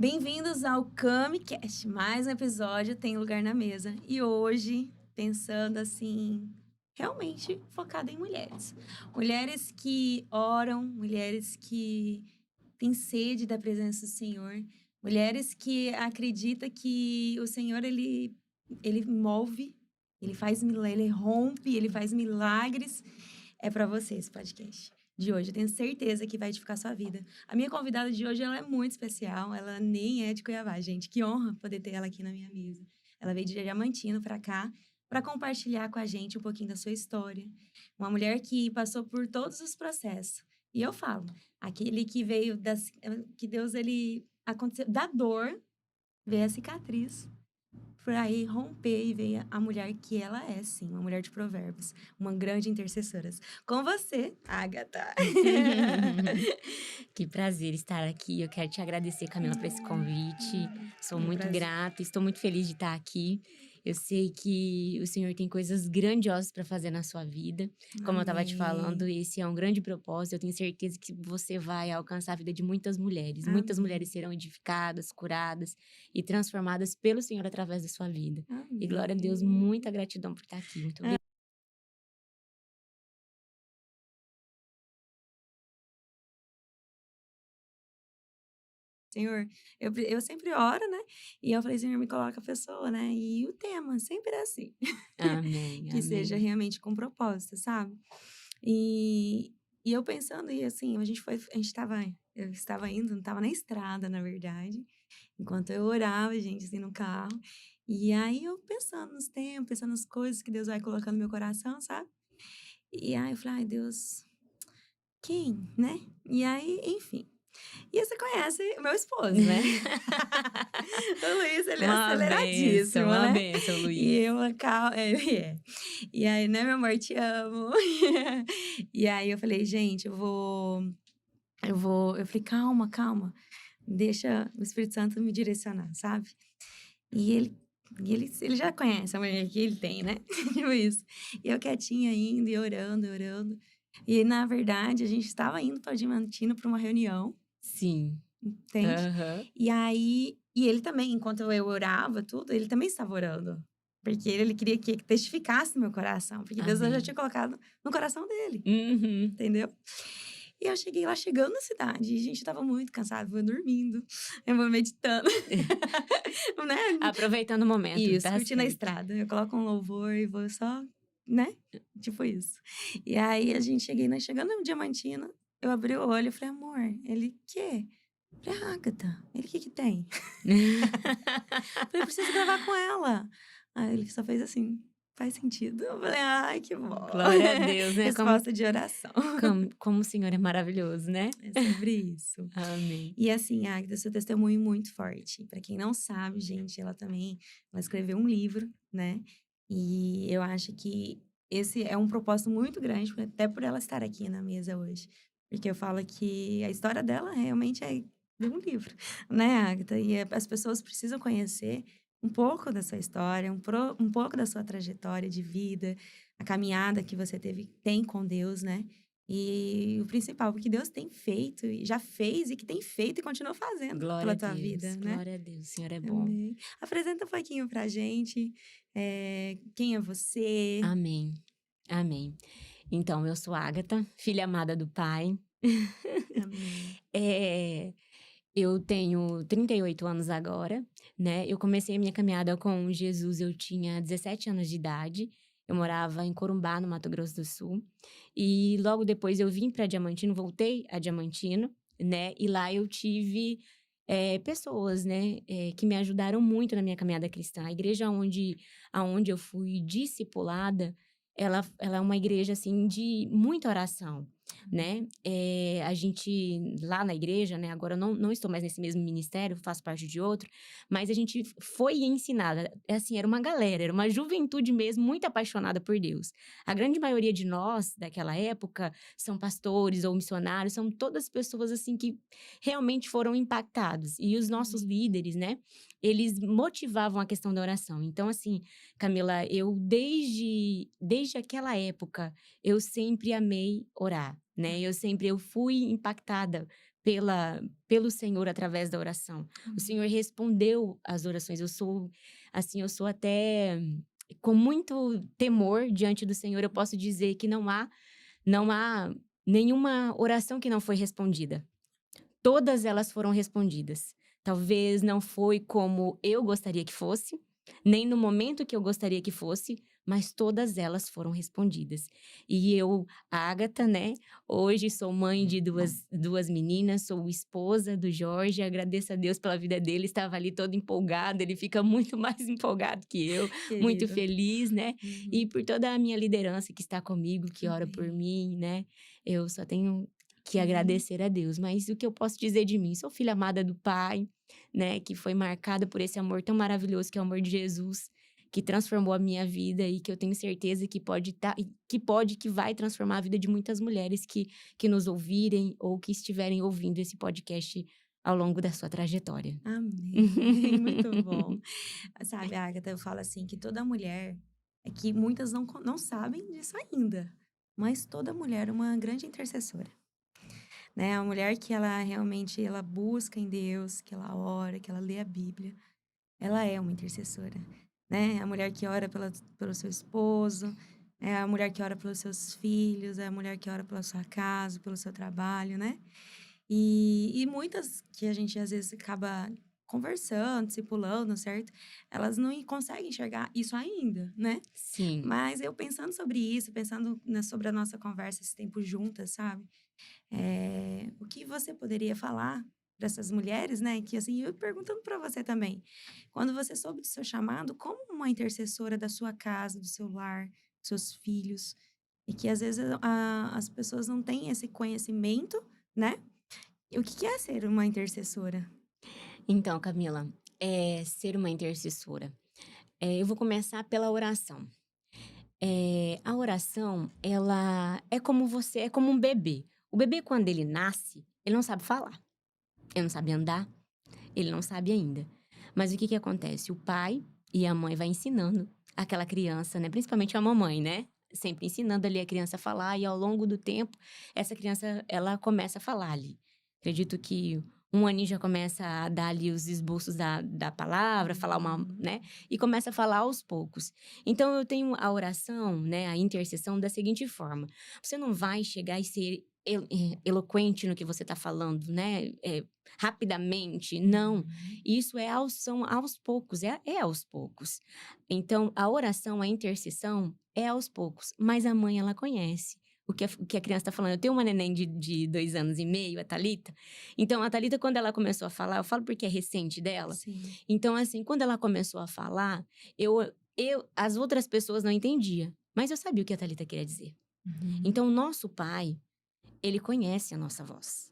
Bem-vindos ao CamiCast, mais um episódio Tem Lugar na Mesa. E hoje, pensando assim, realmente focado em mulheres. Mulheres que oram, mulheres que têm sede da presença do Senhor, mulheres que acreditam que o Senhor, ele move, ele rompe, ele faz milagres. É para você esse podcast de hoje. Eu tenho certeza que vai edificar sua vida. A minha convidada de hoje, ela é muito especial. Ela nem é de Cuiabá, gente. Que honra poder ter ela aqui na minha mesa. Ela veio de Diamantino para cá para compartilhar com a gente um pouquinho da sua história. Uma mulher que passou por todos os processos. E eu falo, aquele que veio que Deus ele aconteceu da dor, veio a cicatriz por aí romper e ver a mulher que ela é, sim, uma mulher de provérbios, uma grande intercessora. Com você, Agatha. Que prazer estar aqui. Eu quero te agradecer, Camila, por esse convite. Sou É um muito prazer. grata, estou muito feliz de estar aqui. Eu sei que o Senhor tem coisas grandiosas para fazer na sua vida. Como eu estava te falando, Amém. esse é um grande propósito. Eu tenho certeza que você vai alcançar a vida de muitas mulheres. Muitas Amém. mulheres serão edificadas, curadas e transformadas pelo Senhor através da sua vida. E glória a Deus, Amém. muita gratidão por estar aqui. Muito obrigada. Senhor, eu sempre oro, né? E eu falei, Senhor, me coloca a pessoa, né? E o tema sempre é assim. Amém, Que seja amém. realmente com propósito, sabe? E, e eu pensando, e assim, eu estava indo, estava na estrada, na verdade, enquanto eu orava, gente, assim, no carro. E aí eu pensando nos tempos, pensando nas coisas que Deus vai colocando no meu coração, sabe? E aí eu falei, ai, Deus, quem, né? E aí, enfim. E você conhece o meu esposo, né? O Luiz, ele é aceleradíssimo, Uma né? bênção, E Luiz. eu, ele é. E aí, né, meu amor, te amo. E aí eu falei, gente, eu falei, calma, calma, deixa o Espírito Santo me direcionar, sabe? E ele já conhece a mulher que ele tem, né? Tipo isso. E eu quietinha indo e orando, orando. E na verdade, a gente estava indo para Diamantino para uma reunião, Sim. entende? Aham. E aí, e ele também, enquanto eu orava tudo, ele também estava orando. Porque ele queria que testificasse no meu coração, porque Deus já tinha Amém. colocado no coração dele, Uhum. entendeu? E eu cheguei lá, chegando na cidade, e a gente estava muito cansado, eu dormindo, eu vou meditando, né? Aproveitando o momento, Isso, tá curtindo a certo. estrada. Eu coloco um louvor e vou só, né? Tipo isso. E aí a gente chegando no Diamantina, eu abri o olho e falei, amor, ele quê? Eu falei, Agatha, ele o que que tem? Falei, preciso gravar com ela. Aí ele só fez assim, faz sentido? Eu falei, ai, que bom. Glória a Deus, né, Resposta de oração. como o Senhor é maravilhoso, né. É sobre isso. Amém. E assim, a Agda, seu testemunho é muito forte. Para quem não sabe, gente, ela escreveu um livro, né? E eu acho que esse é um propósito muito grande, até por ela estar aqui na mesa hoje. Porque eu falo que a história dela realmente é de um livro, né, Agatha? E as pessoas precisam conhecer um pouco da sua história, um pouco da sua trajetória de vida, a caminhada que você tem com Deus, né? E o principal, o que Deus tem feito, e já fez e que tem feito e continua fazendo Glória pela a tua Deus, vida, né? glória a Deus, o Senhor é bom. Amém. Apresenta um pouquinho pra gente, quem é você? Amém, amém. Então, eu sou Ágata, filha amada do Pai. Amém. Eh, eu tenho 38 anos agora, né, eu comecei a minha caminhada com Jesus, eu tinha 17 anos de idade, eu morava em Corumbá, no Mato Grosso do Sul, e logo depois eu vim para Diamantino, voltei a Diamantino, né, e lá eu tive, pessoas, né, que me ajudaram muito na minha caminhada cristã. A igreja aonde eu fui discipulada, ela é uma igreja, assim, de muita oração, né. A gente lá na igreja, né, agora eu não estou mais nesse mesmo ministério, faço parte de outro, mas a gente foi ensinada, assim, era uma galera, era uma juventude mesmo muito apaixonada por Deus. A grande maioria de nós, daquela época, são pastores ou missionários, são todas pessoas, assim, que realmente foram impactados. E os nossos líderes, né, eles motivavam a questão da oração. Então, assim, Camila, eu desde aquela época, eu sempre amei orar, né, eu fui impactada pelo Senhor através da oração. O Senhor respondeu às orações. Eu sou até com muito temor diante do Senhor. Eu posso dizer que não há nenhuma oração que não foi respondida. Todas elas foram respondidas. Talvez não foi como eu gostaria que fosse, nem no momento que eu gostaria que fosse, mas todas elas foram respondidas. E eu, Ágata, né, hoje sou mãe de duas meninas, sou esposa do Jorge, agradeço a Deus pela vida dele, estava ali todo empolgado, ele fica muito mais empolgado que eu, muito Querido. feliz, né? E Uhum. por toda a minha liderança que está comigo, que ora por Amém. mim, né? Eu só tenho que Uhum. agradecer a Deus. Mas o que eu posso dizer de mim? Sou filha amada do Pai, né? Que foi marcada por esse amor tão maravilhoso que é o amor de Jesus, que transformou a minha vida e que eu tenho certeza que que vai transformar a vida de muitas mulheres que nos ouvirem ou que estiverem ouvindo esse podcast ao longo da sua trajetória. Amém. Muito bom. Sabe, Agatha, eu falo assim que toda mulher, é que muitas não sabem disso ainda, mas toda mulher é uma grande intercessora, né? A mulher que ela realmente ela busca em Deus, que ela ora, que ela lê a Bíblia, ela é uma intercessora, né? A mulher que ora pelo seu esposo, é a mulher que ora pelos seus filhos, é a mulher que ora pela sua casa, pelo seu trabalho, né? E muitas que a gente às vezes acaba conversando, discipulando, certo? Elas não conseguem enxergar isso ainda, né? Sim. Mas eu pensando sobre isso, pensando sobre a nossa conversa esse tempo juntas, sabe? O que você poderia falar para essas mulheres, né? Que assim, eu perguntando para você também, quando você soube do seu chamado, como uma intercessora da sua casa, do seu lar, dos seus filhos, e que às vezes as pessoas não têm esse conhecimento, né? E o que que é ser uma intercessora? Então, Camila, ser uma intercessora. Eu vou começar pela oração. A oração, ela é como um bebê. O bebê, quando ele nasce, ele não sabe falar, ele não sabe andar, ele não sabe ainda. Mas o que que acontece? O pai e a mãe vai ensinando aquela criança, né? Principalmente a mamãe, né? Sempre ensinando ali a criança a falar e ao longo do tempo, essa criança, ela começa a falar ali. Acredito que um aninho já começa a dar ali os esboços da palavra, falar uma, Uhum. né? E começa a falar aos poucos. Então, eu tenho a oração, né? A intercessão da seguinte forma. Você não vai chegar e ser eloquente no que você está falando, né? Rapidamente, não. Uhum. Isso são aos poucos, é aos poucos. Então, a oração, a intercessão é aos poucos, mas a mãe, ela conhece o que a criança está falando. Eu tenho uma neném de 2 anos e meio, a Thalita. Então, a Thalita, quando ela começou a falar, eu falo porque é recente dela. Sim. Então, assim, quando ela começou a falar, as outras pessoas não entendiam, mas eu sabia o que a Thalita queria dizer. Uhum. Então, o nosso pai, ele conhece a nossa voz.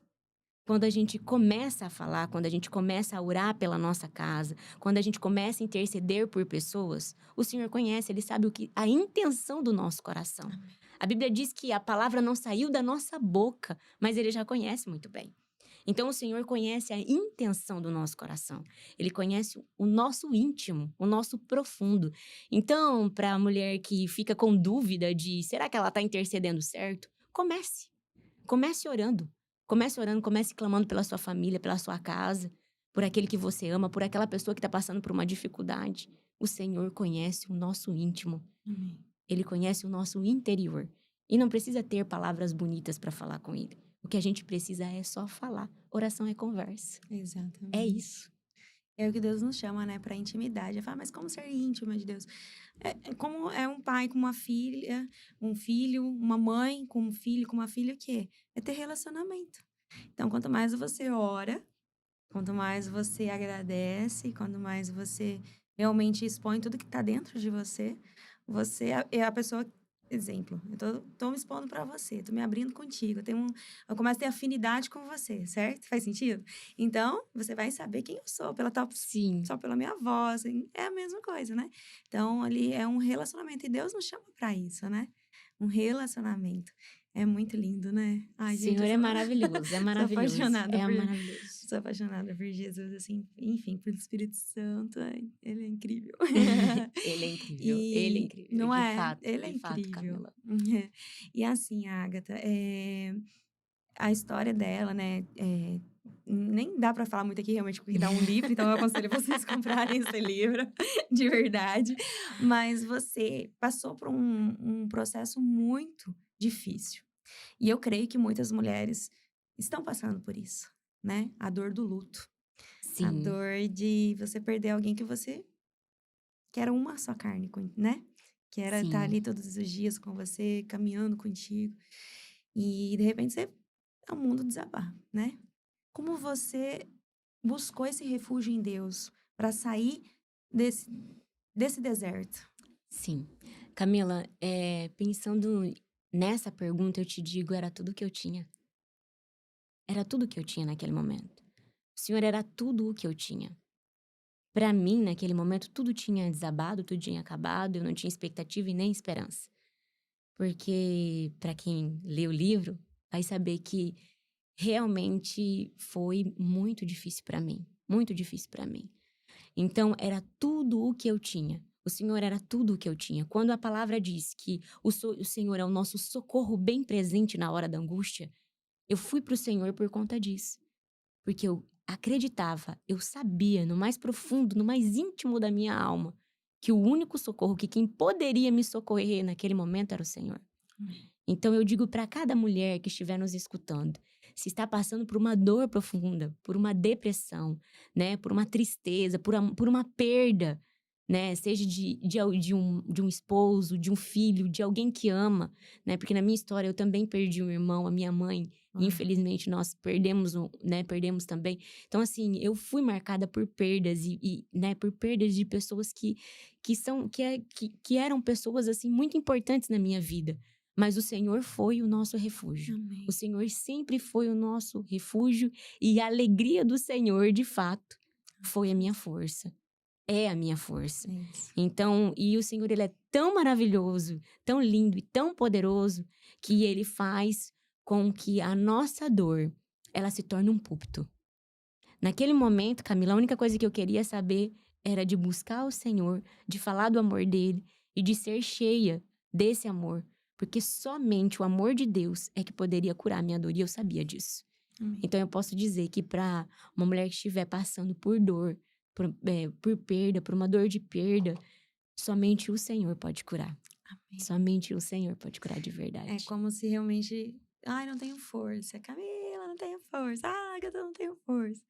Quando a gente começa a falar, quando a gente começa a orar pela nossa casa, quando a gente começa a interceder por pessoas, o Senhor conhece, Ele sabe a intenção do nosso coração. Amém. A Bíblia diz que a palavra não saiu da nossa boca, mas Ele já conhece muito bem. Então o Senhor conhece a intenção do nosso coração. Ele conhece o nosso íntimo, o nosso profundo. Então, para a mulher que fica com dúvida de será que ela está intercedendo certo, comece. Comece orando. Comece orando, comece clamando pela sua família, pela sua casa, por aquele que você ama, por aquela pessoa que está passando por uma dificuldade. O Senhor conhece o nosso íntimo. Amém. Ele conhece o nosso interior. E não precisa ter palavras bonitas para falar com ele. O que a gente precisa é só falar. Oração é conversa. É Exatamente. isso. É o que Deus nos chama, né, para intimidade. Eu falo, mas como ser íntima de Deus? É como é um pai com uma filha, um filho, uma mãe com um filho, com uma filha, o quê? É ter relacionamento. Então, quanto mais você ora, quanto mais você agradece, quanto mais você realmente expõe tudo que está dentro de você, você é a pessoa. Exemplo, tô me expondo para você, tô me abrindo contigo, eu começo a ter afinidade com você, certo? Faz sentido? Então, você vai saber quem eu sou Sim. só pela minha voz, é a mesma coisa, né? Então, ali é um relacionamento e Deus nos chama para isso, né? Um relacionamento. É muito lindo, né? O Ai, gente, Senhor é maravilhoso, é sou maravilhoso, apaixonada é por maravilhoso. Sou apaixonada por Jesus, assim, enfim, pelo Espírito Santo, ai, ele é incrível. Ele é E incrível, não é? Ele é de fato, incrível. Camila. E assim, Agatha, a história dela, né? Nem dá para falar muito aqui, realmente, porque dá um livro, então eu aconselho vocês comprarem esse livro, de verdade. Mas você passou por um processo muito difícil. E eu creio que muitas mulheres estão passando por isso, né? A dor do luto. A Sim, dor de você perder alguém que era uma só carne, né? Que era estar sim. ali todos os dias com você, caminhando contigo. E de repente o mundo desabar, né? Como você buscou esse refúgio em Deus para sair desse, desse deserto? Sim. Camila, pensando nessa pergunta, eu te digo, era tudo que eu tinha. Era tudo que eu tinha naquele momento. O Senhor era tudo o que eu tinha. Para mim, naquele momento, tudo tinha desabado, tudo tinha acabado, eu não tinha expectativa e nem esperança. Porque, para quem lê o livro, vai saber que realmente foi muito difícil para mim. Muito difícil para mim. Então, era tudo o que eu tinha. O Senhor era tudo o que eu tinha. Quando a palavra diz que o Senhor é o nosso socorro bem presente na hora da angústia, eu fui para o Senhor por conta disso. Porque eu acreditava, eu sabia no mais profundo, no mais íntimo da minha alma, que o único socorro, que quem poderia me socorrer naquele momento era o Senhor. Amém. Então eu digo para cada mulher que estiver nos escutando, se está passando por uma dor profunda, por uma depressão, né, por uma tristeza, por uma perda, né, seja de um esposo, de um filho, de alguém que ama, né, porque na minha história eu também perdi um irmão, a minha mãe, Ai, infelizmente nós perdemos, né, perdemos também. Então assim, eu fui marcada por perdas né, por perdas de pessoas que eram pessoas assim muito importantes na minha vida. Mas o Senhor foi o nosso refúgio. O amém. Senhor sempre foi o nosso refúgio e a alegria do Senhor, de fato, foi a minha Jesus. força. É a minha força. É isso. Então, e o Senhor, ele é tão maravilhoso, tão lindo e tão poderoso que ele faz com que a nossa dor, ela se torne um púlpito. Naquele momento, Camila, a única coisa que eu queria saber era de buscar o Senhor, de falar do amor dele e de ser cheia desse amor, porque somente o amor de Deus é que poderia curar minha dor e eu sabia disso. Amém. Então eu posso dizer que para uma mulher que estiver passando por dor, por perda, por uma dor de perda, somente o Senhor pode curar. Amém. Somente o Senhor pode curar de É verdade. como se realmente. Ai, não tenho força. Camila, não tenho força. Ah, eu não tenho força.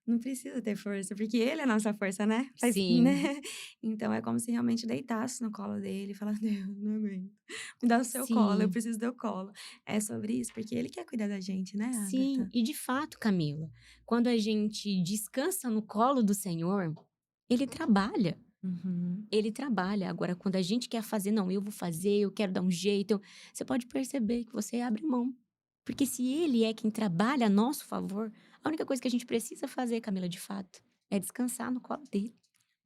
Não precisa ter força, porque ele é a nossa força, né? Sim, Né? Então é como se realmente deitasse no colo dele e falasse: Deus, não aguento. Me dá o seu colo, eu sim. preciso do teu colo. É sobre isso, porque ele quer cuidar da gente, né, Sim, Agatha? e de fato, Camila, quando a gente descansa no colo do Senhor, ele trabalha. Uhum. Ele trabalha. Agora, quando a gente quer fazer, não, eu vou fazer, eu quero dar um jeito, você pode perceber que você abre mão. Porque se ele é quem trabalha a nosso favor, a única coisa que a gente precisa fazer, Camila, de fato, é descansar no colo dele.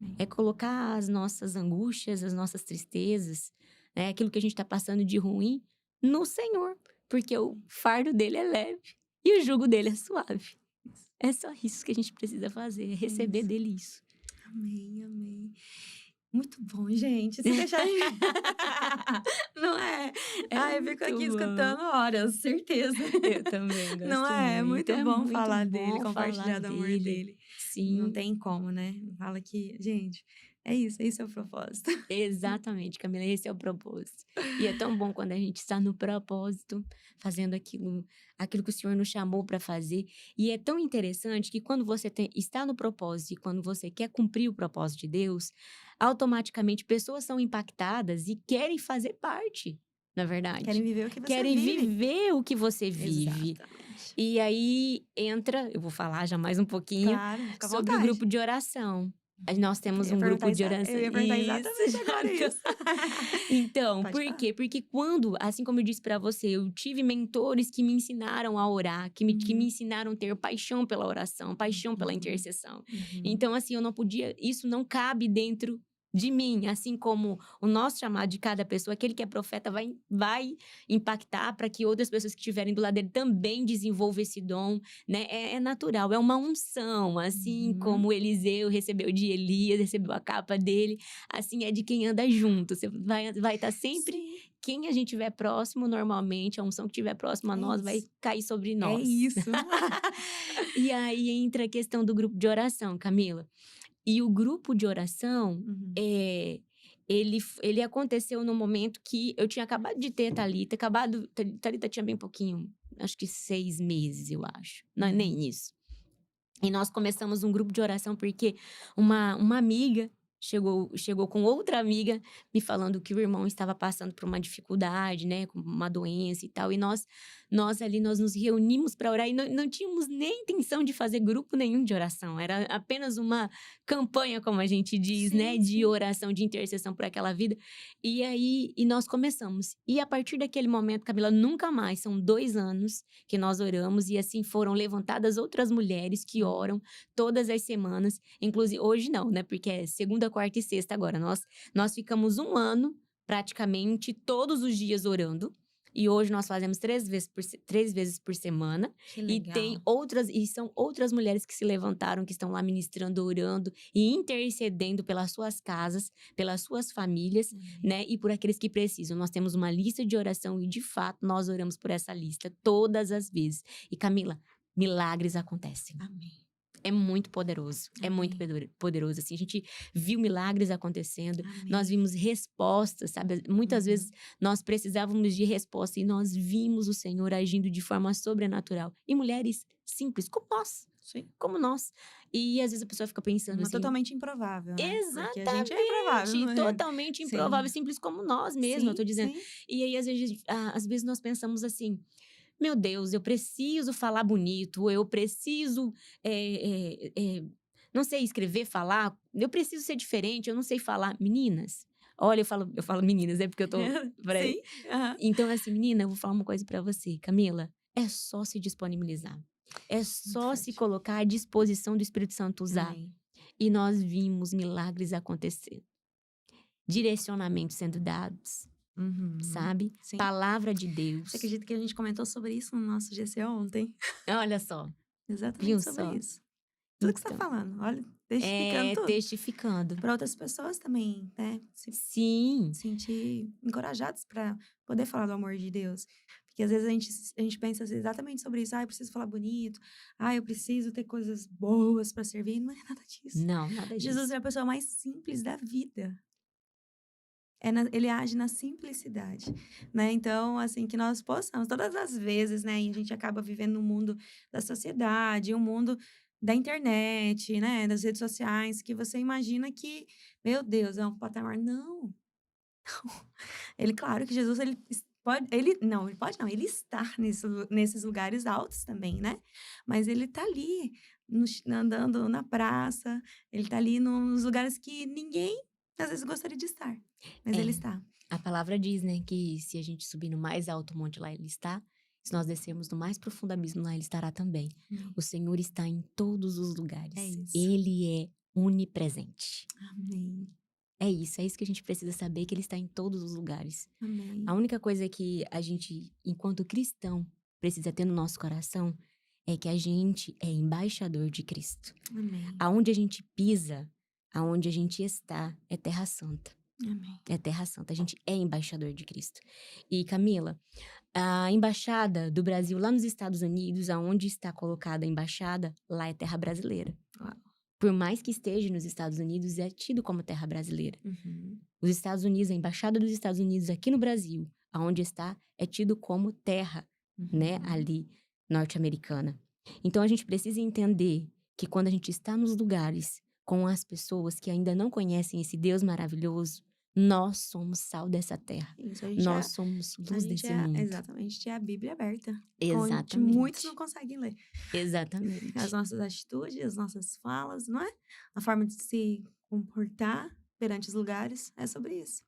Amém. É colocar as nossas angústias, as nossas tristezas, né, aquilo que a gente está passando de ruim no Senhor, porque o fardo dele é leve e o jugo dele é suave. Isso. É só isso que a gente precisa fazer, é É receber isso. dele isso. Amém, amém. Muito bom, gente. Se deixar de não é? É Ai, eu fico muito aqui bom. escutando horas, certeza. Eu também Não gosto é? É muito. muito É bom muito falar dele, bom falar compartilhar do amor dele. dele. Não Sim, tem como, né? Fala que gente, esse é o propósito. exatamente, Camila, esse é o propósito. E é tão bom quando a gente está no propósito, fazendo aquilo que o Senhor nos chamou para fazer. E é tão interessante que quando você está no propósito e quando você quer cumprir o propósito de Deus, automaticamente pessoas são impactadas e querem fazer parte, na Querem verdade. viver o que você Querem vive. viver o que você vive. Exatamente. E aí entra, eu vou falar já mais um pouquinho Claro, fica à sobre o vontade. grupo de oração. Nós temos um grupo de oração. Eu ia perguntar Isso, exatamente já agora tô. isso. Então, Pode por falar. quê? Porque quando, assim como eu disse pra você, eu tive mentores que me ensinaram a orar, que me Uhum, ensinaram a ter paixão pela oração, paixão pela uhum, intercessão. uhum. Então, assim, eu não podia, isso não cabe dentro de mim, assim como o nosso chamado de cada pessoa, aquele que é profeta vai impactar para que outras pessoas que estiverem do lado dele também desenvolvam esse dom, né? É natural, é uma unção, assim Uhum. como Eliseu recebeu de Elias, recebeu a capa dele, assim é de quem anda junto. Você vai estar sempre Sim. quem a gente tiver próximo, normalmente, a unção que tiver próxima a É nós vai isso. cair sobre É nós. isso. E aí entra a questão do grupo de oração, Camila. E o grupo de oração, Uhum. ele aconteceu no momento que eu tinha acabado de ter Thalita, Thalita tinha bem pouquinho, acho que 6 meses, eu acho. Não, Uhum. nem isso. E nós começamos um grupo de oração porque uma amiga chegou com outra amiga me falando que o irmão estava passando por uma dificuldade, né, com uma doença e tal. E nós ali, nós nos reunimos para orar e não tínhamos nem intenção de fazer grupo nenhum de oração. Era apenas uma campanha, como a gente diz, né, Sim, de sim. oração, de intercessão por aquela vida. E aí, nós começamos. E a partir daquele momento, Camila, nunca mais, são 2 anos que nós oramos e assim foram levantadas outras mulheres que oram todas as semanas, inclusive hoje não, né, porque é segunda, quarta e sexta agora. Nós ficamos 1 ano praticamente todos os dias orando. E hoje nós fazemos 3 vezes por semana. Que E tem legal. são outras mulheres que se levantaram, que estão lá ministrando, orando e intercedendo pelas suas casas, pelas suas famílias, Amém. né? E por aqueles que precisam. Nós temos uma lista de oração e, de fato, nós oramos por essa lista todas as vezes. E, Camila, milagres acontecem. Amém. É muito poderoso, é muito Amém. poderoso, assim, a gente viu milagres acontecendo, nós Amém. vimos respostas, sabe, muitas vezes Uhum. nós precisávamos de resposta e nós vimos o Senhor agindo de forma sobrenatural, e mulheres simples, Sim. como nós, e às vezes a pessoa fica pensando Uma assim. totalmente improvável, né? Porque a gente é improvável, Exatamente, não é? totalmente Sim. improvável, simples como nós mesmos, eu Sim, tô dizendo. sim. E aí às vezes nós pensamos assim: "Meu Deus, eu preciso falar bonito, eu preciso, não sei escrever, falar, eu preciso ser diferente, eu não sei falar". Meninas, olha, eu falo meninas, é porque eu tô pra Sim. Aham. então assim, menina, eu vou falar uma coisa pra você, Camila, é só se disponibilizar, é Muito só se forte. colocar à disposição do Espírito Santo usar, Amém. e nós vimos milagres acontecer, direcionamentos sendo dados, Uhum. sabe, Sim. palavra de Você Deus. acredita que a gente comentou sobre isso no nosso GC ontem? Olha só, viu Exatamente sobre só? isso. Tudo que você tá Então, falando, olha, testificando tudo. testificando. Para outras pessoas também, né, se Sim. sentir encorajados para poder falar do amor de Deus. Porque às vezes a gente pensa assim exatamente sobre isso: "Ah, eu preciso falar bonito. Ah, eu preciso ter coisas boas para servir", não é nada disso. Não, nada Jesus disso. é a pessoa mais simples da vida. Ele age na simplicidade, né. Então, assim, que nós possamos todas as vezes, né, e a gente acaba vivendo no mundo da sociedade, um mundo da internet, né, das redes sociais, que você imagina que, meu Deus, é um patamar não. Ele claro que Jesus ele pode não, ele está nesses lugares altos também, né, mas ele tá ali andando na praça, ele tá ali nos lugares que ninguém, às vezes, gostaria de estar, mas ele É, está. a palavra diz, né, que se a gente subir no mais alto monte, lá ele está. Se nós descermos no mais profundo abismo, lá ele estará também. Amém. O Senhor está em todos os É lugares. isso. Ele é onipresente. Amém. É isso que a gente precisa saber, que ele está em todos os lugares. A Amém. única coisa que a gente, enquanto cristão, precisa ter no nosso coração é que a gente é embaixador de Cristo. Amém. Aonde a gente pisa, aonde a gente está, é terra santa. Amém. É terra santa. A gente é embaixador de Cristo. E, Camila, a embaixada do Brasil lá nos Estados Unidos, aonde está colocada a embaixada, lá é terra brasileira. Uau. Por mais que esteja nos Estados Unidos, é tido como terra brasileira. Uhum. Os Estados Unidos, a embaixada dos Estados Unidos aqui no Brasil, aonde está, é tido como terra, né, Uhum. ali norte-americana. Então a gente precisa entender que quando a gente está nos lugares com as pessoas que ainda não conhecem esse Deus maravilhoso, nós somos sal dessa terra. Isso, Nós somos a luz gente desse é mundo. exatamente, é a Bíblia aberta, onde muitos não Exatamente. conseguem ler. As Exatamente. nossas atitudes, as nossas falas, não é? A forma de se comportar perante os lugares, é sobre isso.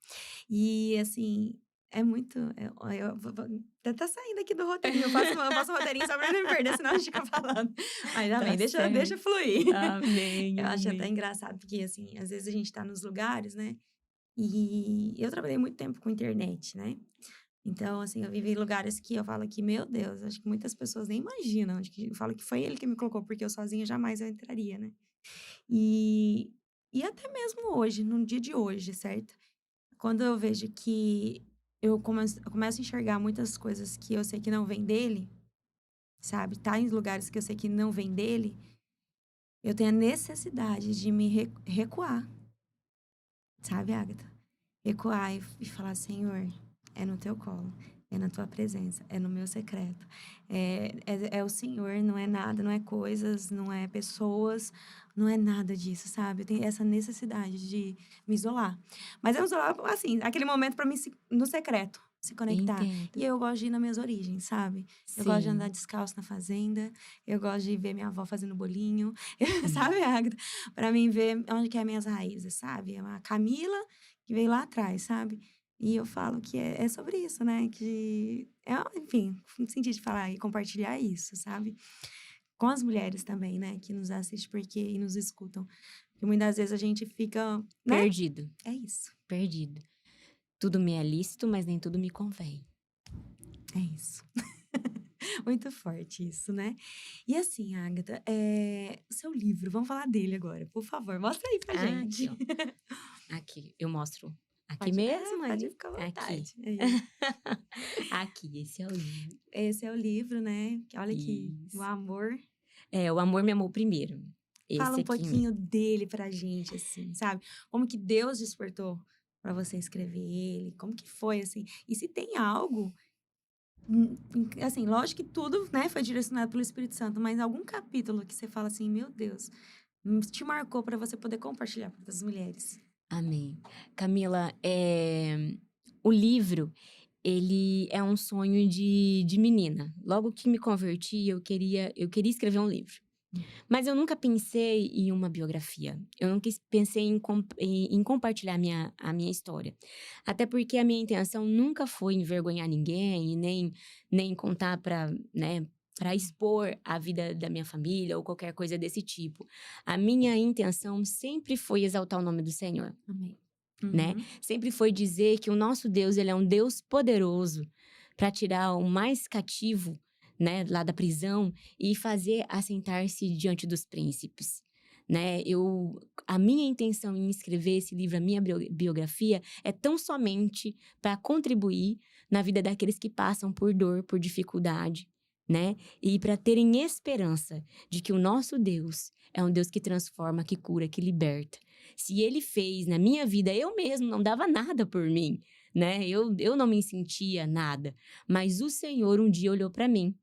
E, assim, é muito eu vou até tá saindo aqui do roteirinho, eu faço um roteirinho só pra não me perder, senão a gente fica falando. Mas Tá amém, deixa certo. fluir. Amém, Eu acho até amém. engraçado, porque, assim, às vezes a gente tá nos lugares, né, e eu trabalhei muito tempo com internet, né. Então, assim, eu vivi em lugares que eu falo que, meu Deus, acho que muitas pessoas nem imaginam, acho que eu falo que foi ele que me colocou, porque eu sozinha jamais eu entraria, né. E até mesmo hoje, no dia de hoje, certo? Quando eu vejo que eu começo a enxergar muitas coisas que eu sei que não vem dele, sabe? Tá em lugares que eu sei que não vem dele, eu tenho a necessidade de me recuar, sabe, Agatha? Recuar e falar: Senhor, é no teu colo, é na tua presença, é no meu secreto. É o Senhor, não é nada, não é coisas, não é pessoas, não é nada disso, sabe? Eu tenho essa necessidade de me isolar. Mas é um isolar, assim, aquele momento para mim no secreto, se conectar. Entendo. E eu gosto de ir nas minhas origens, sabe? Eu gosto de andar Sim. descalço na fazenda, eu gosto de ver minha avó fazendo bolinho, sabe, Agatha? Para mim ver onde que é minhas raízes, sabe? É uma Camila que veio lá atrás, sabe? E eu falo que é sobre isso, né? Enfim, no sentido de falar e compartilhar isso, sabe? Com as mulheres também, né? Que nos assistem e nos escutam. Porque muitas vezes a gente fica, né? Perdido, É isso, perdido. Tudo me é lícito, mas nem tudo me convém. é isso. Muito forte isso, né? E assim, Agatha, o seu livro, vamos falar dele agora, por favor, mostra aí pra Ah, aqui, gente. ó. Aqui, eu mostro. Aqui Pode, mesmo, pode aí. ficar à Aqui. vontade. Aí. Aqui, esse é o livro. Esse é o livro, né? Olha que o Isso. amor. É, O Amor Me Amou Primeiro. Fala Esse um aqui mesmo. pouquinho dele pra gente, assim, sabe? Como que Deus despertou pra você escrever ele? Como que foi, assim? E se tem algo, assim, lógico que tudo, né, foi direcionado pelo Espírito Santo, mas algum capítulo que você fala assim, meu Deus, te marcou pra você poder compartilhar com outras mulheres? Amém. Camila, o livro, ele é um sonho de menina. Logo que me converti, eu queria escrever um livro. Mas eu nunca pensei em uma biografia. Eu nunca pensei em compartilhar a minha história. Até porque a minha intenção nunca foi envergonhar ninguém e nem contar para expor a vida da minha família ou qualquer coisa desse tipo. A minha intenção sempre foi exaltar o nome do Senhor, Amém. né? Uhum. Sempre foi dizer que o nosso Deus, ele é um Deus poderoso para tirar o mais cativo, né, lá da prisão e fazer assentar-se diante dos príncipes, né? A minha intenção em escrever esse livro, a minha biografia, é tão somente para contribuir na vida daqueles que passam por dor, por dificuldade, né? E para terem esperança de que o nosso Deus é um Deus que transforma, que cura, que liberta. Se ele fez na minha vida, eu mesmo não dava nada por mim, né? Eu não me sentia nada, mas o Senhor um dia olhou para mim.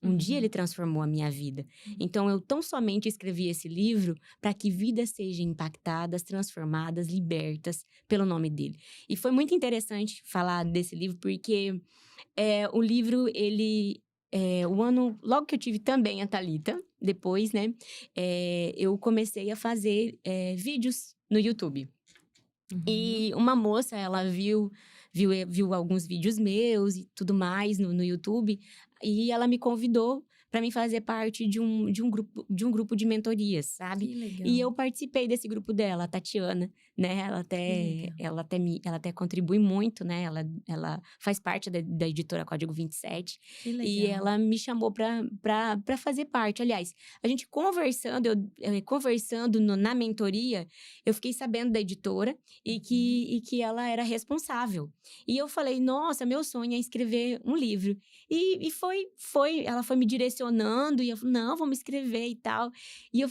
Um dia ele Uhum. transformou a minha vida. Então eu tão somente escrevi esse livro para que vidas sejam impactadas, transformadas, libertas pelo nome dele. E foi muito interessante falar desse livro porque o livro o ano logo que eu tive também a Thalita, depois, né, eu comecei a fazer vídeos no YouTube. Uhum. E uma moça, ela viu alguns vídeos meus e tudo mais no YouTube, e ela me convidou para mim fazer parte de um grupo de mentorias, sabe. Que E legal, eu participei desse grupo dela, a Tatiana, né, ela que até legal. ela até me ela até contribui muito, né, ela faz parte da editora Código 27, Que e legal. ela me chamou para fazer parte. Aliás, a gente conversando, conversando na mentoria, eu fiquei sabendo da editora Uhum. e que ela era responsável. E eu falei: "Nossa, meu sonho é escrever um livro". E ela foi me direcionando e eu falei: "Não, vamos escrever e tal". E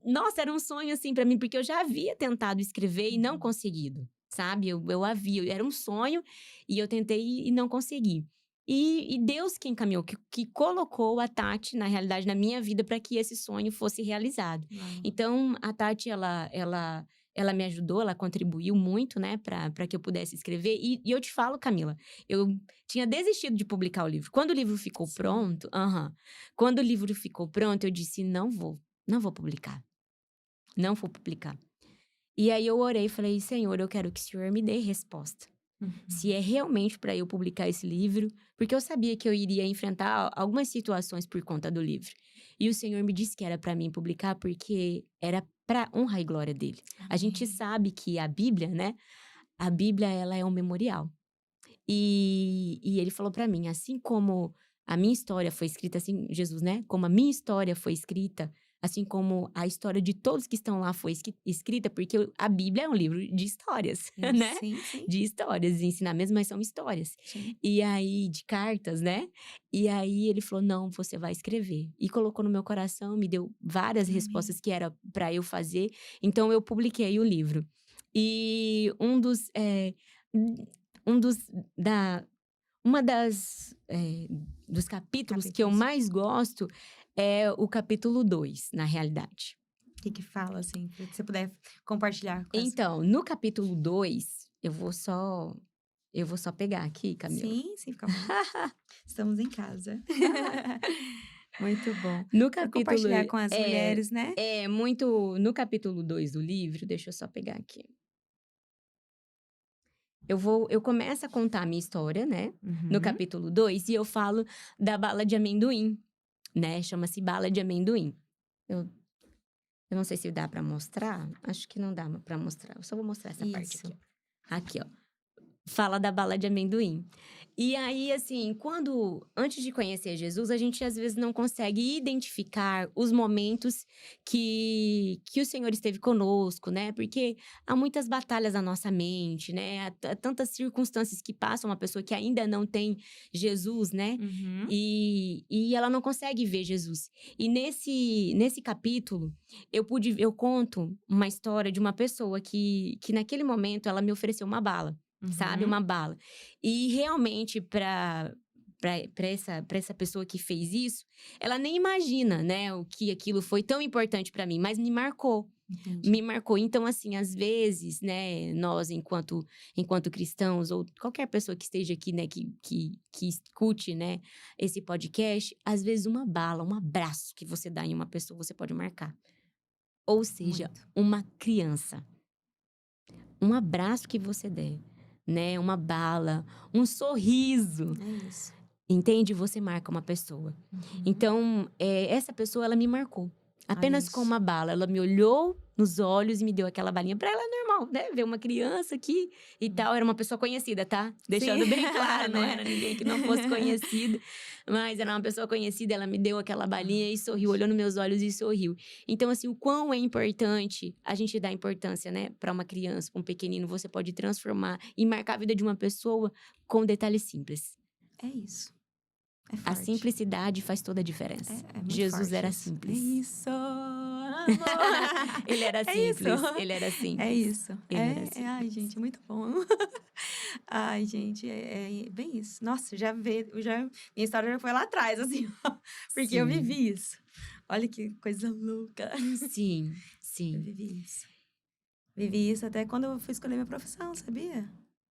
nossa, era um sonho, assim, pra mim, porque eu já havia tentado escrever e não Uhum. conseguido, sabe. Era um sonho e eu tentei e não consegui. E Deus que encaminhou, que colocou a Tati, na realidade, na minha vida para que esse sonho fosse realizado. Uau. Então a Tati, ela me ajudou, ela contribuiu muito, né, para que eu pudesse escrever. E eu te falo, Camila, eu tinha desistido de publicar o livro. Quando o livro ficou Sim. pronto, quando o livro ficou pronto, eu disse: não vou publicar, não vou publicar. E aí eu orei e falei: Senhor, eu quero que o Senhor me dê resposta. Se Uhum. é realmente para eu publicar esse livro, porque eu sabia que eu iria enfrentar algumas situações por conta do livro. E o Senhor me disse que era para mim publicar porque era para honra e glória dele. A gente Amém. sabe que a Bíblia, né? A Bíblia, ela é um memorial. E ele falou para mim, assim como a minha história foi escrita, assim, Jesus, né? Como a minha história foi escrita Assim como a história de todos que estão lá foi escrita, porque a Bíblia é um livro de histórias, né? Sim, sim, De histórias, de ensinamentos, mas são histórias. sim. E aí, de cartas, né? E aí ele falou: não, você vai escrever. E colocou no meu coração, me deu várias Amém. respostas que era para eu fazer. Então eu publiquei o livro. E um dos da uma das dos capítulos que eu Capítulos. mais gosto é o capítulo 2, na realidade. O que que fala, assim, se você puder compartilhar com essa. Então, no capítulo 2, eu vou só pegar aqui, Camila. Sim, sim, fica à vontade. Estamos em casa. Muito bom. No Para capítulo compartilhar com as é mulheres, né. é muito no capítulo 2 do livro, deixa eu só pegar aqui. Eu começo a contar a minha história, né, no Uhum. capítulo 2 e eu falo da bala de amendoim, né, chama-se bala de amendoim. Eu eu não sei se dá pra mostrar, acho que não dá pra mostrar, eu só vou mostrar essa parte Isso. aqui, ó. Aqui, ó. Fala da bala de amendoim. E aí, assim, antes de conhecer Jesus, a gente às vezes não consegue identificar os momentos que o Senhor esteve conosco, né? Porque há muitas batalhas na nossa mente, né? Há tantas circunstâncias que passam uma pessoa que ainda não tem Jesus, né? Uhum. E ela não consegue ver Jesus. E nesse capítulo, eu conto uma história de uma pessoa que naquele momento ela me ofereceu uma bala. Sabe, Uhum. uma bala. E realmente para essa pessoa que fez isso, ela nem imagina, né, o que aquilo foi tão importante para mim, mas me marcou, Entendi. me marcou. Então assim, às vezes, né, nós enquanto cristãos ou qualquer pessoa que esteja aqui, né, que escute, né, esse podcast, às vezes uma bala, um abraço que você dá em uma pessoa, você pode marcar. Ou seja, Muito. uma criança. Um abraço que você der, né, uma bala, um sorriso, É isso. entende? Você marca uma pessoa. Uhum. Então, essa pessoa ela me marcou, Olha apenas com isso. uma bala. Ela me olhou nos olhos e me deu aquela balinha. Pra ela é normal, né, ver uma criança aqui e Hum. tal. Era uma pessoa conhecida, tá? Sim, Deixando bem claro, não né. era ninguém que não fosse conhecido, mas era uma pessoa conhecida, ela me deu aquela Ah, balinha e sorriu, poxa. olhou nos meus olhos e sorriu. Então, assim, o quão é importante a gente dar importância, né, pra uma criança, pra um pequenino, você pode transformar e marcar a vida de uma pessoa com detalhes simples. É isso. É A forte. simplicidade faz toda a diferença. É muito Jesus forte era isso. É simples. isso, amor. Ele era É isso. simples, ele era É simples. isso. Ele era Ai, simples. gente, é muito bom. Ai, gente, é bem isso. Nossa, minha história já foi lá atrás, assim, ó, porque eu Sim, vivi isso. Olha que coisa louca. sim, Eu sim. vivi isso. Vivi isso até quando eu fui escolher minha profissão, sabia?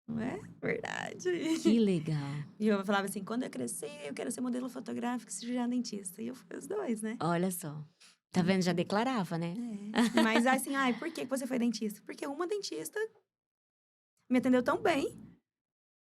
Não é? Verdade. Que legal. E eu falava assim: "Quando eu crescer, eu quero ser modelo fotográfico e cirurgião dentista". E eu fui os 2, né. Olha só. Tá vendo? Já Então declarava, né? mas assim: "Ai, por que que você foi dentista?". Porque uma dentista me atendeu tão bem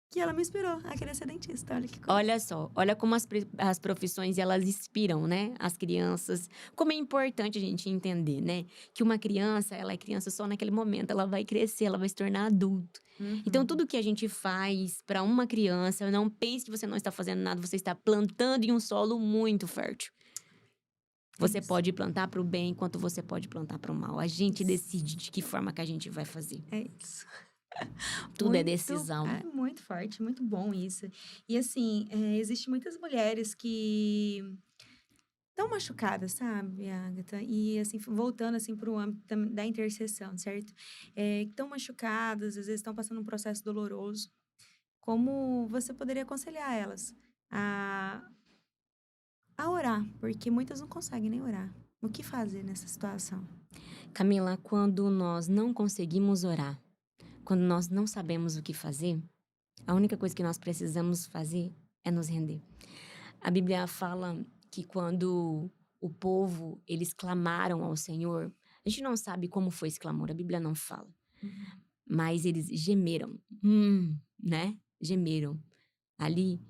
que ela me inspirou a querer ser dentista, olha que coisa. Olha só, olha como as profissões elas inspiram, né, as crianças. Como é importante a gente entender, né, que uma criança, ela é criança só naquele momento, ela vai crescer, ela vai se tornar adulto. Então Uhum. tudo que a gente faz para uma criança, não pense que você não está fazendo nada, você está plantando em um solo muito fértil. É Você isso, pode plantar para o bem, enquanto você pode plantar para o mal. A gente isso, decide de que forma que a gente vai fazer. é isso. Tudo é decisão. Muito forte, muito bom isso. E assim, existe muitas mulheres que estão machucadas, sabe, Agatha? E assim, voltando assim para o âmbito da intercessão, certo? Que estão machucadas, às vezes estão passando um processo doloroso. Como você poderia aconselhar elas a, a orar? Porque muitas não conseguem nem orar. O que fazer nessa situação? Camila, quando nós não conseguimos orar, quando nós não sabemos o que fazer, a única coisa que nós precisamos fazer é nos render. A Bíblia fala que quando o povo, eles clamaram ao Senhor, a gente não sabe como foi esse clamor, a Bíblia não fala, Uhum. mas eles gemeram, né? Gemeram. Ali,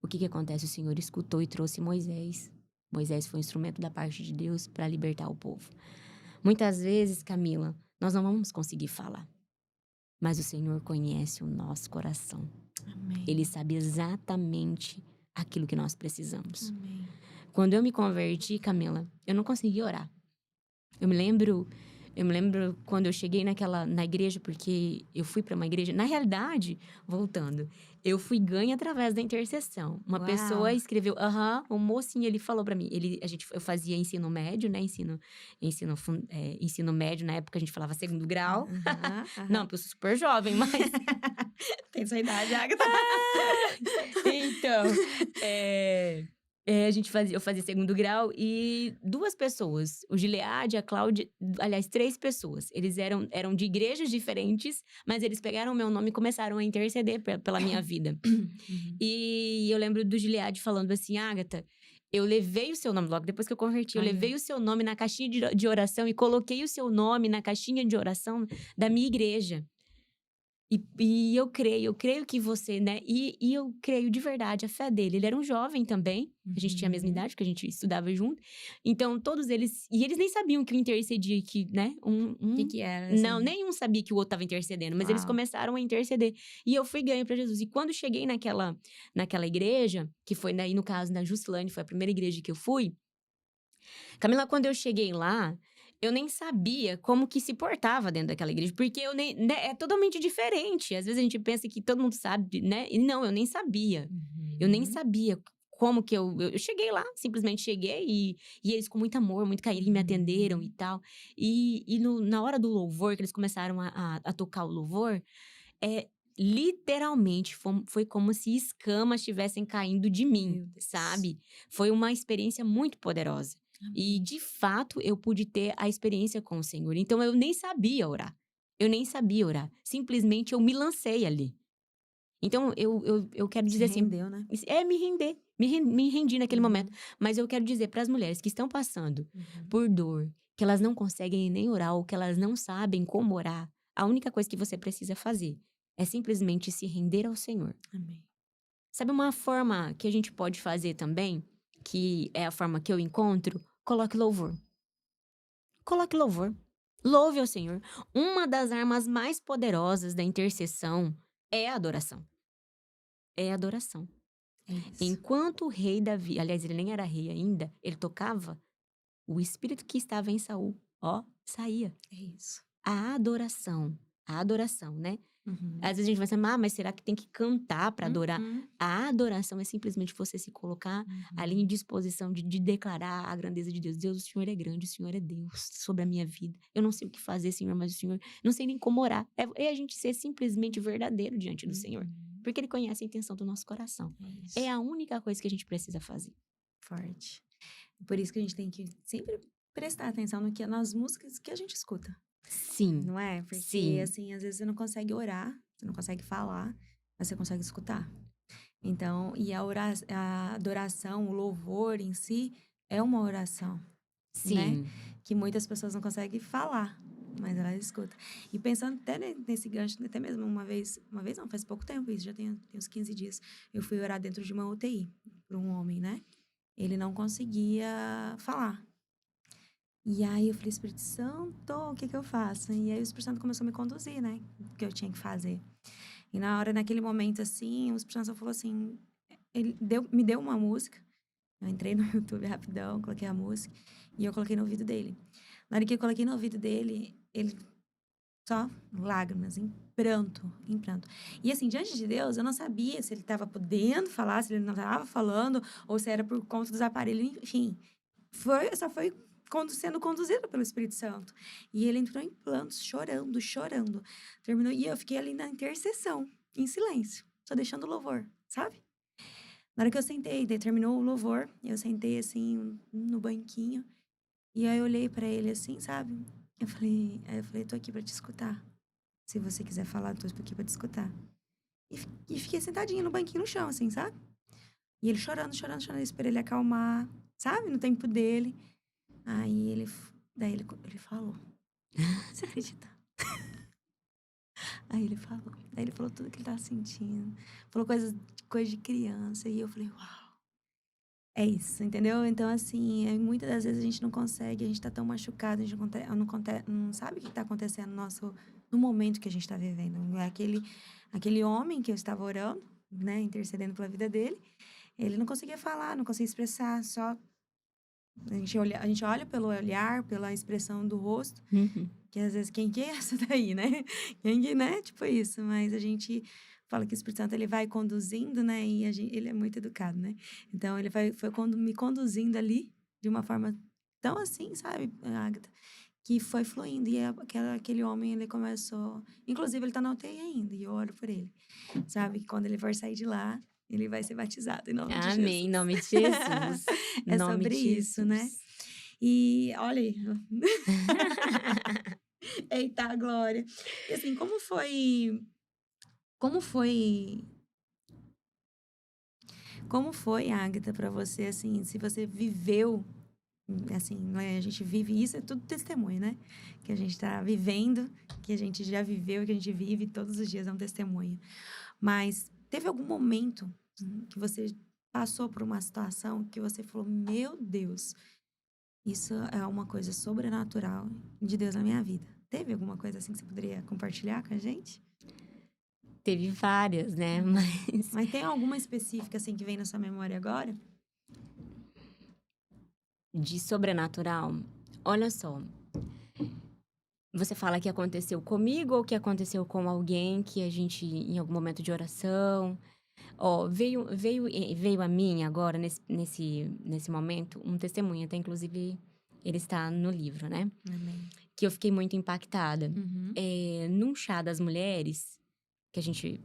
o que que acontece? O Senhor escutou e trouxe Moisés. Moisés foi um instrumento da parte de Deus para libertar o povo. Muitas vezes, Camila, nós não vamos conseguir falar, mas o Senhor conhece o nosso coração. Amém. Ele sabe exatamente aquilo que nós precisamos. Amém. Quando eu me converti, Camila, eu não conseguia orar. Eu me lembro eu me lembro quando eu cheguei na igreja, porque eu fui para uma igreja na realidade, voltando, eu fui ganha através da intercessão. Uma pessoa Uau! escreveu um mocinho, ele falou para mim, eu fazia ensino médio, né, ensino médio, na época a gente falava segundo grau. Aham, Não, aham. porque eu sou super jovem, mas Tem sua idade, Agatha. então, eh eu fazia segundo grau e 2 pessoas, o Gilead, a Cláudia, aliás, 3 pessoas. Eles eram de igrejas diferentes, mas eles pegaram o meu nome e começaram a interceder pela minha vida. Uhum. E eu lembro do Gilead falando assim: "Agatha, eu levei o seu nome", logo depois que eu converti, "eu Olha. levei o seu nome na caixinha de oração e coloquei o seu nome na caixinha de oração da minha igreja". E eu creio que você, né, e eu creio de verdade a fé dele. Ele era um jovem também, a gente tinha a mesma Uhum. idade, porque a gente estudava junto. Então todos eles nem sabiam que eu intercedia, que, né, Que era, não, assim? nenhum sabia que o outro estava intercedendo, mas eles Uau. começaram a interceder. E eu fui ganha para Jesus. E quando cheguei naquela igreja, que foi daí no caso da Jusilane, foi a primeira igreja que eu fui, Camila, quando eu cheguei lá, eu nem sabia como que se portava dentro daquela igreja, porque eu nem, né, é totalmente diferente. Às vezes a gente pensa que todo mundo sabe, né? E não, eu nem sabia. Eu nem Uhum. sabia como que eu cheguei lá, simplesmente cheguei e eles com muito amor, muito carinho me atenderam e Uhum. tal. Na hora do louvor, que eles começaram a tocar o louvor, é literalmente foi como se escamas estivessem caindo de mim, Meu Deus. sabe? Foi uma experiência muito poderosa. E, Amém. de fato, eu pude ter a experiência com o Senhor. Então, eu nem sabia orar. Eu nem sabia orar. Simplesmente eu me lancei ali. Então, eu quero Se dizer assim, rendeu, né? me render. Me rendi naquele momento. Uhum. Mas eu quero dizer para as mulheres que estão passando Uhum. por dor, que elas não conseguem nem orar ou que elas não sabem como orar, a única coisa que você precisa fazer é simplesmente se render ao Senhor. Amém. Sabe uma forma que a gente pode fazer também, que é a forma que eu encontro? Coloque louvor. Coloque louvor. Louve ao Senhor. Uma das armas mais poderosas da intercessão é a adoração. É a adoração. É isso. Enquanto o rei Davi, aliás, ele nem era rei ainda, ele tocava, o espírito que estava em Saul, ó, saía. É isso. A adoração, né? Uhum. Às vezes a gente vai pensar: "Ah, mas será que tem que cantar para adorar?". Uhum. A adoração é simplesmente você se colocar ali em Uhum. disposição de declarar a grandeza de Deus. "Deus, o Senhor é grande, o Senhor é Deus sobre a minha vida. Eu não sei o que fazer, Senhor, mas o Senhor não sei nem como orar". É a gente ser simplesmente verdadeiro diante do Senhor, Uhum. porque Ele conhece a intenção do nosso coração. É É isso. a única coisa que a gente precisa fazer. Forte. Por isso que a gente tem que sempre prestar atenção no que nas músicas que a gente escuta, Sim, não é? Porque, sim, assim, às vezes você não consegue orar, você não consegue falar, mas você consegue escutar. Então, e a adoração, o louvor em si é uma oração, né? sim. Que muitas pessoas não conseguem falar, mas elas escutam. E pensando até nesse gancho, até mesmo uma vez não, faz pouco tempo isso, já tem uns 15 dias, eu fui orar dentro de uma UTI para um homem, né? Ele não conseguia falar. E aí eu falei, Espírito Santo, o que que eu faço? E aí o Espírito Santo começou a me conduzir, né? O que eu tinha que fazer. E na hora, naquele momento, assim, o Espírito Santo falou assim, me deu uma música. Eu entrei no YouTube rapidão, coloquei a música e eu coloquei no ouvido dele. Na hora que eu coloquei no ouvido dele, ele só lágrimas, em pranto, em pranto. E assim, diante de Deus, eu não sabia se ele estava podendo falar, se ele não estava falando, ou se era por conta dos aparelhos, enfim. Só foi sendo conduzido pelo Espírito Santo. E ele entrou em plantos, chorando, chorando. Terminou, e eu fiquei ali na intercessão, em silêncio, só deixando o louvor, sabe? Na hora que eu sentei, daí terminou o louvor, eu sentei assim no banquinho, e aí eu olhei pra ele assim, sabe? Aí eu falei, tô aqui pra te escutar. Se você quiser falar, tô aqui pra te escutar. E fiquei sentadinha no banquinho no chão, assim, sabe? E ele chorando, chorando, chorando. Eu esperei ele acalmar, sabe? No tempo dele. Aí ele falou. Você acredita? Aí ele falou tudo que ele tava sentindo. Falou coisa de criança. E eu falei, uau. É isso, entendeu? Então, assim, muitas das vezes a gente não consegue, a gente tá tão machucado, a gente não sabe o que tá acontecendo no momento que a gente tá vivendo. É aquele homem que eu estava orando, né, intercedendo pela vida dele, ele não conseguia falar, não conseguia expressar, só A gente olha pelo olhar, pela expressão do rosto, Uhum. que às vezes, quem que é essa daí, né? Quem que, né? Tipo isso, mas a gente fala que o Espírito Santo, ele vai conduzindo, né? E ele é muito educado, né? Então, foi quando me conduzindo ali, de uma forma tão assim, sabe, Agatha, que foi fluindo. E aquele homem, ele começou... Inclusive, ele tá na UTI ainda, e eu oro por ele. Sabe? Que quando ele for sair de lá, ele vai ser batizado, em nome de Amém, em Jesus. nome de Jesus. Em É nome sobre de isso, né? Jesus. E olha aí. Eita, glória. E assim, como foi, como foi, Agatha, para você, assim, se você viveu, assim, né, a gente vive isso, é tudo testemunho, né? Que a gente tá vivendo, que a gente já viveu, que a gente vive todos os dias é um testemunho. Mas teve algum momento que você passou por uma situação que você falou, meu Deus, isso é uma coisa sobrenatural de Deus na minha vida. Teve alguma coisa assim que você poderia compartilhar com a gente? Teve várias, né, mas Mas tem alguma específica assim que vem na sua memória agora? de sobrenatural, olha só, você fala que aconteceu comigo ou que aconteceu com alguém que a gente em algum momento de oração? Ó, veio a mim agora nesse momento um testemunho, até inclusive ele está no livro, né, Amém. que eu fiquei muito impactada. Uhum. Num chá das mulheres, que a gente,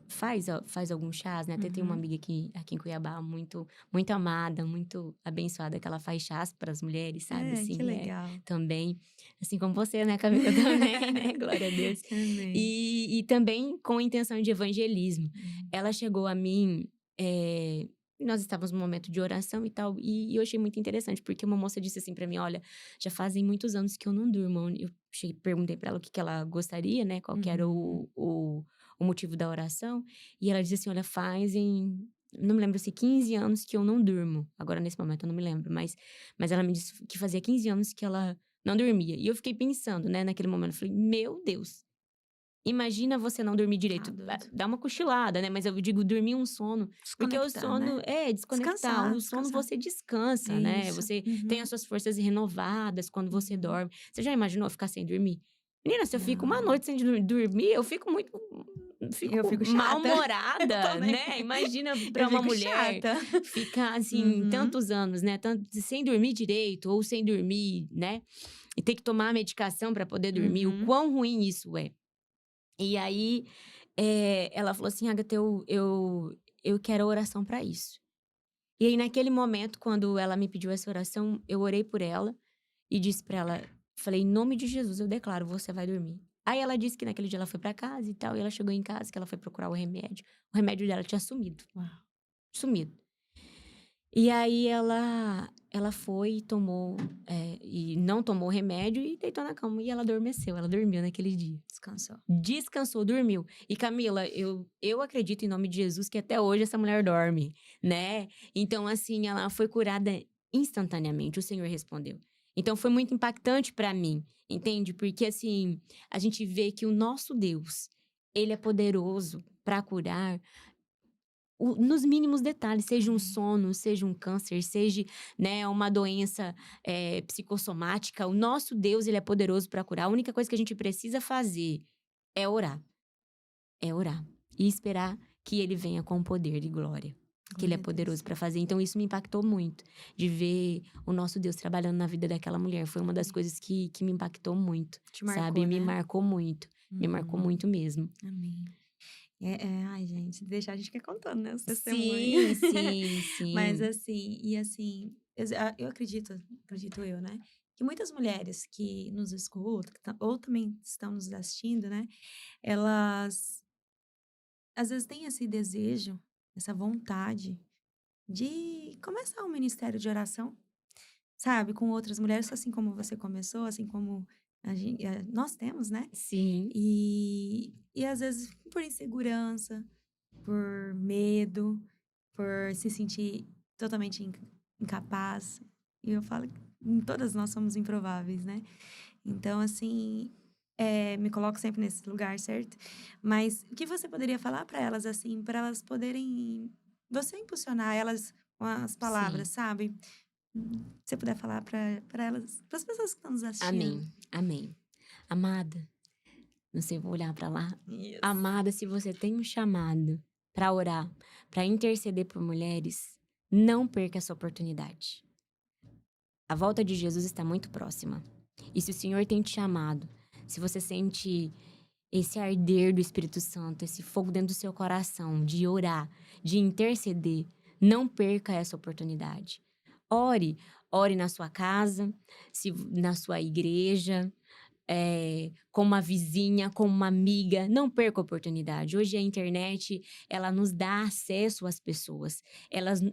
faz alguns chás, né, até tem uma Uhum. amiga aqui em Cuiabá muito amada, muito abençoada, que ela faz chás para as mulheres, sabe, É, que assim, legal. também, assim como você, né, Camila, também, né, glória a Deus. Amém. E também com intenção de evangelismo. Uhum. Ela chegou a mim, nós estávamos num momento de oração e tal, e eu achei muito interessante, porque uma moça disse assim pra mim: "Olha, já fazem muitos anos que eu não durmo". Eu perguntei pra ela o que que ela gostaria, né, qual que era Uhum. o motivo da oração, e ela disse assim: "Olha, fazem", não me lembro se 15 anos que eu não durmo, agora nesse momento eu não me lembro, mas ela me disse que fazia 15 anos que ela não dormia. E eu fiquei pensando, né, naquele momento, eu falei: "Meu Deus, imagina você não dormir Tá direito, doido. dá uma cochilada, né, mas eu digo dormir um sono, porque o Desconectar, sono né? desconectar, Descansar, o sono descansar. você descansa, né, Isso. você tem as Uhum. suas forças renovadas quando você Uhum. dorme. Você já imaginou ficar sem dormir? Menina, se eu fico uma Não. noite sem dormir, eu fico Eu fico fico chata. Eu mal-humorada, também. né. Imagina Eu pra uma fico mulher chata. ficar, assim, Uhum. tantos anos, né, sem dormir direito ou sem dormir, né, e ter que tomar a medicação pra poder dormir, o Uhum. quão ruim isso é. E aí, ela falou assim: "Agatha, eu quero oração pra isso". E aí, naquele momento, quando ela me pediu essa oração, eu orei por ela e disse pra ela, falei: "Em nome de Jesus, eu declaro, você vai dormir". Aí ela disse que naquele dia ela foi pra casa e tal, e ela chegou em casa, que ela foi procurar o remédio dela tinha sumido, Uau. sumido. E aí ela foi e tomou, e não tomou o remédio e deitou na cama, e ela adormeceu, ela dormiu naquele dia. Descansou. Descansou, dormiu. E Camila, eu acredito em nome de Jesus que até hoje essa mulher dorme, né. Então assim, ela foi curada instantaneamente, o Senhor respondeu. Então foi muito impactante pra mim, entende, porque assim, a gente vê que o nosso Deus, ele é poderoso pra curar nos mínimos detalhes, seja um Amém. sono, seja um câncer, seja, né, uma doença, psicossomática, o nosso Deus, ele é poderoso pra curar. A única coisa que a gente precisa fazer é orar, é orar e esperar que ele venha com poder e glória, que ele é Glória a poderoso Deus. pra fazer. Então isso me impactou muito, de ver o nosso Deus trabalhando na vida daquela mulher, foi uma das Amém. coisas que me impactou muito, Te sabe, marcou, né? me marcou Uhum. muito mesmo. Amém. Ai, gente, se deixar a gente quer contando, né, os testemunhos. Sim, sim, Mas sim. assim, eu acredito eu, né, que muitas mulheres que nos escutam, ou também estão nos assistindo, né, elas às vezes têm esse desejo, essa vontade de começar um ministério de oração, sabe, com outras mulheres, assim como você começou, assim como nós temos, né. Sim. E às vezes por insegurança, por medo, por se sentir totalmente incapaz. E eu falo que todas nós somos improváveis, né. Então assim, me coloco sempre nesse lugar, certo. Mas o que você poderia falar para elas, assim, para elas poderem você impulsionar elas com as palavras, Sim. sabe. você puder falar para elas, para as pessoas que estão nos assistindo. Amém, amém. Amada, não sei, vou olhar para lá. Isso. Amada, se você tem um chamado para orar, para interceder por mulheres, não perca essa oportunidade. A volta de Jesus está muito próxima. E se o Senhor tem te chamado, se você sente esse arder do Espírito Santo, esse fogo dentro do seu coração, de orar, de interceder, não perca essa oportunidade. Ore, ore na sua casa, na sua igreja, com uma vizinha, com uma amiga, não perca a oportunidade. Hoje a internet, ela nos dá acesso às pessoas,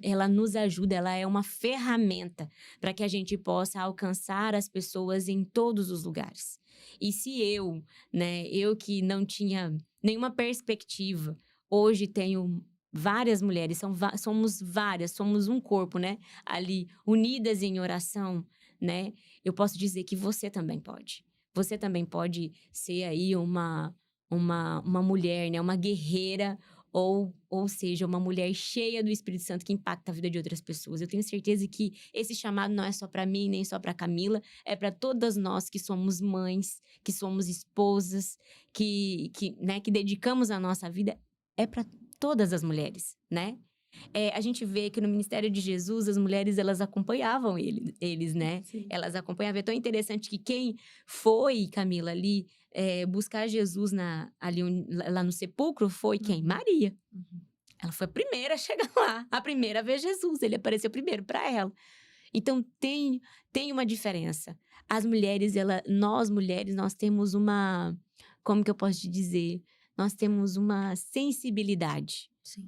ela nos ajuda, ela é uma ferramenta para que a gente possa alcançar as pessoas em todos os lugares. E se eu que não tinha nenhuma perspectiva, hoje tenho várias mulheres, somos várias, somos um corpo, né? Ali, unidas em oração, né? Eu posso dizer que você também pode. Você também pode ser aí uma mulher, né? Uma guerreira, ou seja, uma mulher cheia do Espírito Santo que impacta a vida de outras pessoas. Eu tenho certeza que esse chamado não é só para mim, nem só para Camila, é para todas nós que somos mães, que somos esposas, que dedicamos a nossa vida, é para todas as mulheres, né? A gente vê que no ministério de Jesus, as mulheres, elas acompanhavam eles, né? Sim. Elas acompanhavam. É tão interessante que quem foi, Camila, ali, buscar Jesus lá no sepulcro foi quem? Uhum. Maria. Uhum. Ela foi a primeira a chegar lá, a primeira a ver Jesus. Ele apareceu primeiro para ela. Então, tem uma diferença. Nós mulheres, nós temos como que eu posso te dizer? Nós temos uma sensibilidade, Sim.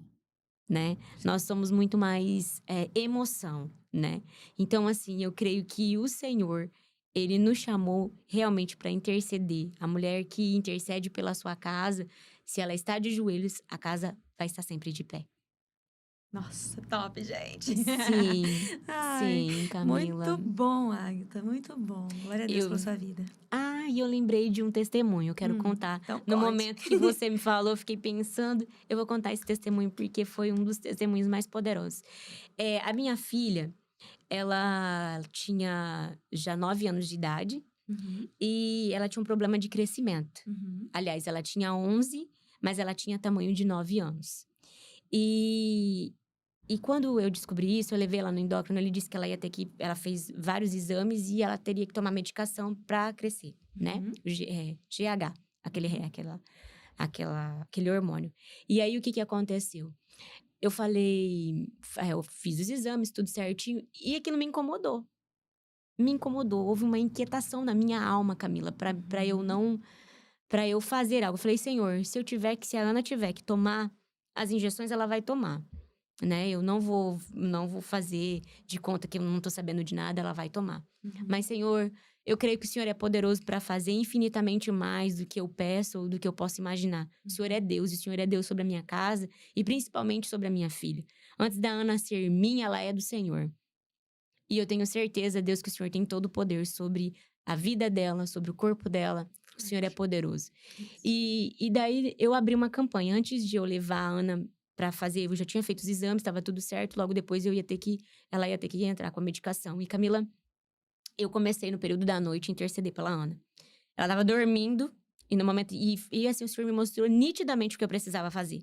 né? Nós somos muito mais emoção, né? Então, assim, eu creio que o Senhor, ele nos chamou realmente para interceder. A mulher que intercede pela sua casa, se ela está de joelhos, a casa vai estar sempre de pé. Nossa, top, gente. Sim, Ai, sim, muito Camila. bom, Agatha, muito bom. Glória a Deus pela Eu, sua vida. e eu lembrei de um testemunho, eu quero contar. Então No conte. momento que você me falou, eu fiquei pensando, eu vou contar esse testemunho porque foi um dos testemunhos mais poderosos. A minha filha, ela tinha já 9 anos de idade Uhum, e ela tinha um problema de crescimento. uhum, Aliás, ela tinha 11, mas ela tinha tamanho de 9 anos. E, e quando eu descobri isso, eu levei ela no endócrino, ele disse que ela fez vários exames e ela teria que tomar medicação para crescer, né? uhum. GH, aquele hormônio. E aí, o que aconteceu? Eu falei, eu fiz os exames, tudo certinho, e aquilo me incomodou. Me incomodou, houve uma inquietação na minha alma, Camila, para eu não, para eu fazer algo. Eu falei, Senhor, se a Ana tiver que tomar as injeções, ela vai tomar, né? Eu não vou fazer de conta que eu não tô sabendo de nada, ela vai tomar. Uhum. Mas, Senhor, eu creio que o Senhor é poderoso para fazer infinitamente mais do que eu peço ou do que eu posso imaginar. O Senhor é Deus, e o Senhor é Deus sobre a minha casa e principalmente sobre a minha filha. Antes da Ana ser minha, ela é do Senhor. E eu tenho certeza, Deus, que o Senhor tem todo o poder sobre a vida dela, sobre o corpo dela. O Senhor é poderoso. E daí eu abri uma campanha. Antes de eu levar a Ana para fazer, eu já tinha feito os exames, estava tudo certo. Logo depois ela ia ter que entrar com a medicação. E Camila, eu comecei no período da noite a interceder pela Ana. Ela estava dormindo. E no momento. E assim, o Senhor me mostrou nitidamente o que eu precisava fazer.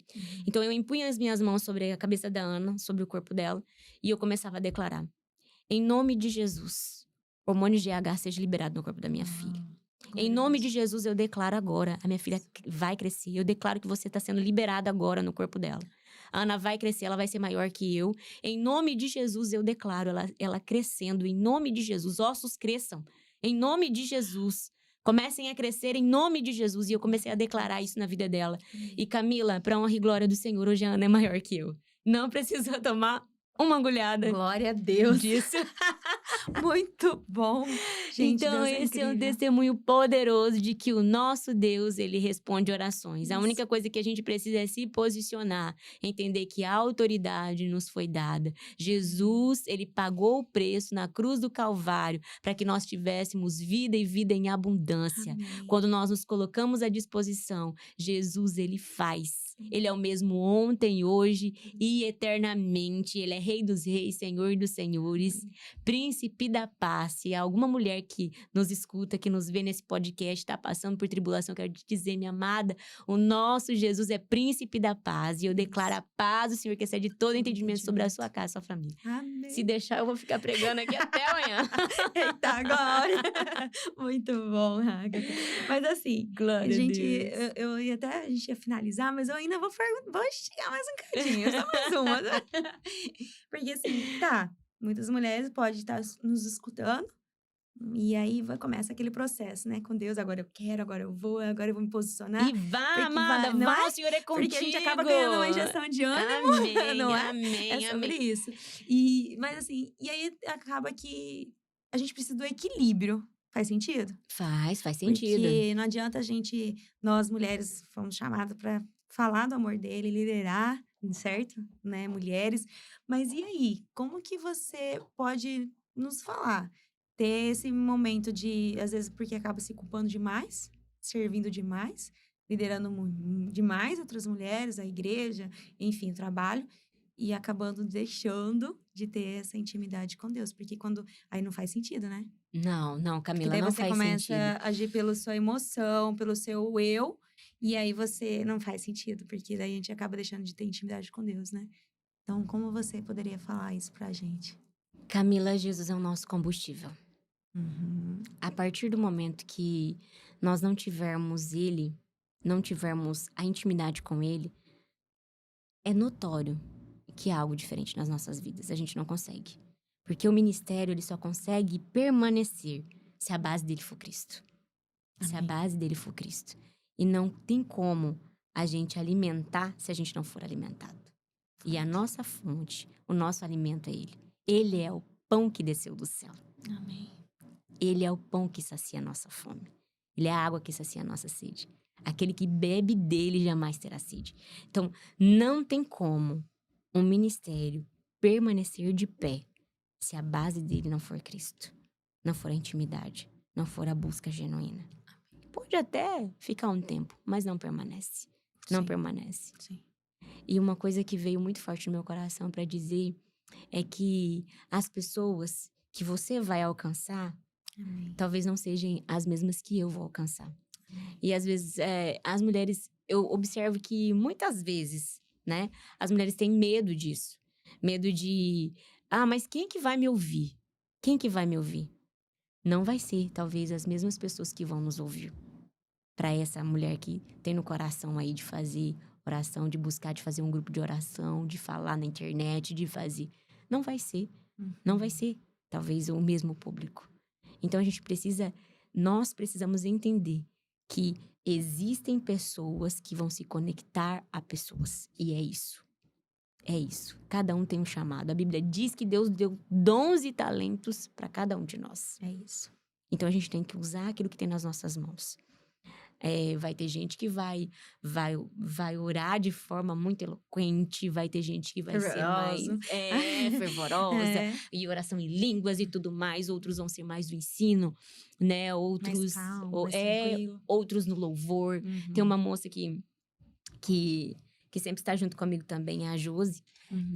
Então eu impunha as minhas mãos sobre a cabeça da Ana, sobre o corpo dela, e eu começava a declarar: em nome de Jesus, hormônio GH seja liberado no corpo da minha filha. Em nome de Jesus, eu declaro agora, a minha filha vai crescer. Eu declaro que você está sendo liberada agora no corpo dela. A Ana vai crescer, ela vai ser maior que eu. Em nome de Jesus, eu declaro ela crescendo. Em nome de Jesus, ossos cresçam. Em nome de Jesus. Comecem a crescer em nome de Jesus. E eu comecei a declarar isso na vida dela. E Camila, para honra e glória do Senhor, hoje a Ana é maior que eu. Não precisa tomar uma agulhada Glória a Deus. disso. Muito bom. Gente, Então, Deus é esse é um incrível. testemunho poderoso de que o nosso Deus, ele responde orações. A Isso. única coisa que a gente precisa é se posicionar, entender que a autoridade nos foi dada. Jesus, ele pagou o preço na cruz do Calvário para que nós tivéssemos vida e vida em abundância. Amém. Quando nós nos colocamos à disposição, Jesus, ele faz. Ele é o mesmo ontem, hoje e eternamente. Ele é Rei dos Reis, Senhor dos Senhores, Príncipe da Paz. Se alguma mulher que nos escuta, que nos vê nesse podcast, está passando por tribulação, quero te dizer, minha amada, o nosso Jesus é Príncipe da Paz. E eu declaro a paz do Senhor, que excede todo entendimento sobre a sua casa, sua família. Amém. Se deixar, eu vou ficar pregando aqui até amanhã. Eita, agora! Muito bom, Agatha. Mas assim, Glória a a gente, Deus. eu ia até, a gente ia finalizar, mas eu ainda vou esticar mais um cadinho, só mais uma. Porque assim, tá, muitas mulheres podem estar nos escutando, e aí começa aquele processo, né? Com Deus, agora eu quero, agora eu vou me posicionar. E vá, Porque amada, não vá, é? o Senhor é contigo. Porque a gente acaba ganhando uma injeção de ânimo, Amém, não é? amém, É sobre amém. isso. Mas assim, e aí acaba que a gente precisa do equilíbrio. Faz sentido? Faz sentido. Porque não adianta nós mulheres, fomos chamadas para falar do amor dele, liderar, certo? Né, mulheres. Mas e aí? Como que você pode nos falar? Ter esse momento de, às vezes, porque acaba se culpando demais, servindo demais, liderando demais outras mulheres, a igreja, enfim, o trabalho, e acabando deixando de ter essa intimidade com Deus. Porque quando. Aí não faz sentido, né? Não, Porque Camila, daí não você faz começa sentido. a agir pela sua emoção, pelo seu eu, e aí você não faz sentido, porque daí a gente acaba deixando de ter intimidade com Deus, né? Então, como você poderia falar isso pra gente? Camila, Jesus é o nosso combustível. Uhum. A partir do momento que nós não tivermos ele, não tivermos a intimidade com ele, é notório que há algo diferente nas nossas vidas. A gente não consegue. Porque o ministério, ele só consegue permanecer se a base dele for Cristo. Se a Amém. base dele for Cristo. E não tem como a gente alimentar se a gente não for alimentado. E a nossa fonte, o nosso alimento é ele. Ele é o pão que desceu do céu. Amém. Ele é o pão que sacia a nossa fome. Ele é a água que sacia a nossa sede. Aquele que bebe dele jamais terá sede. Então, não tem como um ministério permanecer de pé se a base dele não for Cristo, não for a intimidade, não for a busca genuína. Pode até ficar um tempo, mas não permanece. Não Sim. permanece. Sim. E uma coisa que veio muito forte no meu coração para dizer é que as pessoas que você vai alcançar Amém. talvez não sejam as mesmas que eu vou alcançar. E às vezes, as mulheres, eu observo que muitas vezes, né, as mulheres têm medo disso. Medo de, mas quem que vai me ouvir? Quem que vai me ouvir? Não vai ser, talvez, as mesmas pessoas que vão nos ouvir. Para essa mulher que tem no coração aí de fazer oração, de buscar, de fazer um grupo de oração, de falar na internet, de fazer. Não vai ser. Não vai ser, talvez, o mesmo público. Então, nós precisamos entender que existem pessoas que vão se conectar a pessoas. E é isso. É isso. Cada um tem um chamado. A Bíblia diz que Deus deu dons e talentos para cada um de nós. É isso. Então, a gente tem que usar aquilo que tem nas nossas mãos. Vai ter gente que vai orar de forma muito eloquente, vai ter gente que vai ser mais fervorosa, e oração em línguas e tudo mais. Outros vão ser mais do ensino, né? Outros, Mais calmo, mais tranquilo. outros no louvor. Tem uma moça que sempre está junto comigo também, a Josi.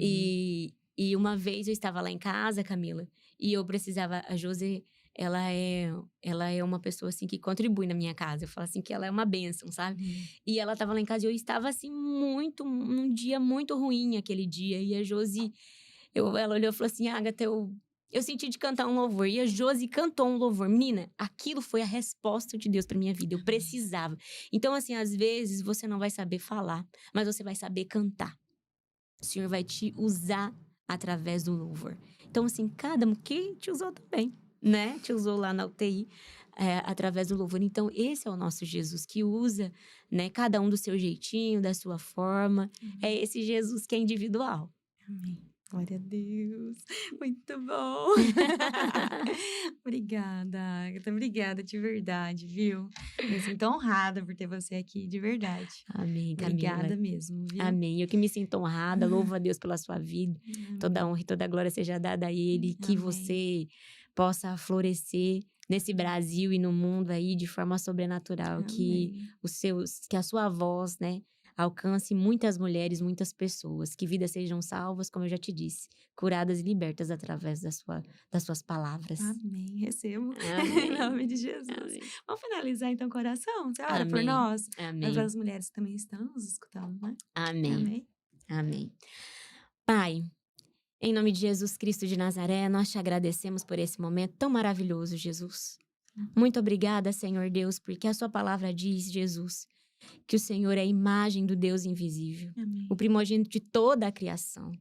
E uma vez eu estava lá em casa, Camila, e eu precisava. A Josi, ela é uma pessoa, assim, que contribui na minha casa. Eu falo assim que ela é uma bênção, sabe? E ela estava lá em casa e eu estava, assim, num dia muito ruim aquele dia. E a Josi, ela olhou e falou assim, Agatha, eu senti de cantar um louvor. E a Josi cantou um louvor. Menina, aquilo foi a resposta de Deus pra minha vida. Eu precisava. Então, assim, às vezes você não vai saber falar, mas você vai saber cantar. O Senhor vai te usar através do louvor. Então, assim, que te usou também, né? Te usou lá na UTI, através do louvor. Então, esse é o nosso Jesus que usa, né? Cada um do seu jeitinho, da sua forma. É esse Jesus que é individual. Amém. Glória a Deus. Muito bom. Obrigada, Agatha. Obrigada de verdade, viu? Me sinto honrada por ter você aqui, de verdade. Amém, Camila. Obrigada mesmo, viu? Amém. Eu que me sinto honrada, louvo a Deus pela sua vida. Toda honra e toda glória seja dada a Ele. Que Amém. você possa florescer nesse Brasil e no mundo aí de forma sobrenatural. Que Amém. que a sua voz, né? alcance muitas mulheres, muitas pessoas, que vidas sejam salvas, como eu já te disse, curadas e libertas através das suas palavras. Amém. Recebo. Em Amém. nome de Jesus. Amém. Vamos finalizar então com oração? Você ora por Amém. nós? Ora Amém. pelas mulheres que também estão nos escutando, né? Amém. Amém. Amém. Pai, em nome de Jesus Cristo de Nazaré, nós te agradecemos por esse momento tão maravilhoso, Jesus. Muito obrigada, Senhor Deus, porque a sua palavra diz, Jesus, que o Senhor é a imagem do Deus invisível, Amém. o primogênito de toda a criação.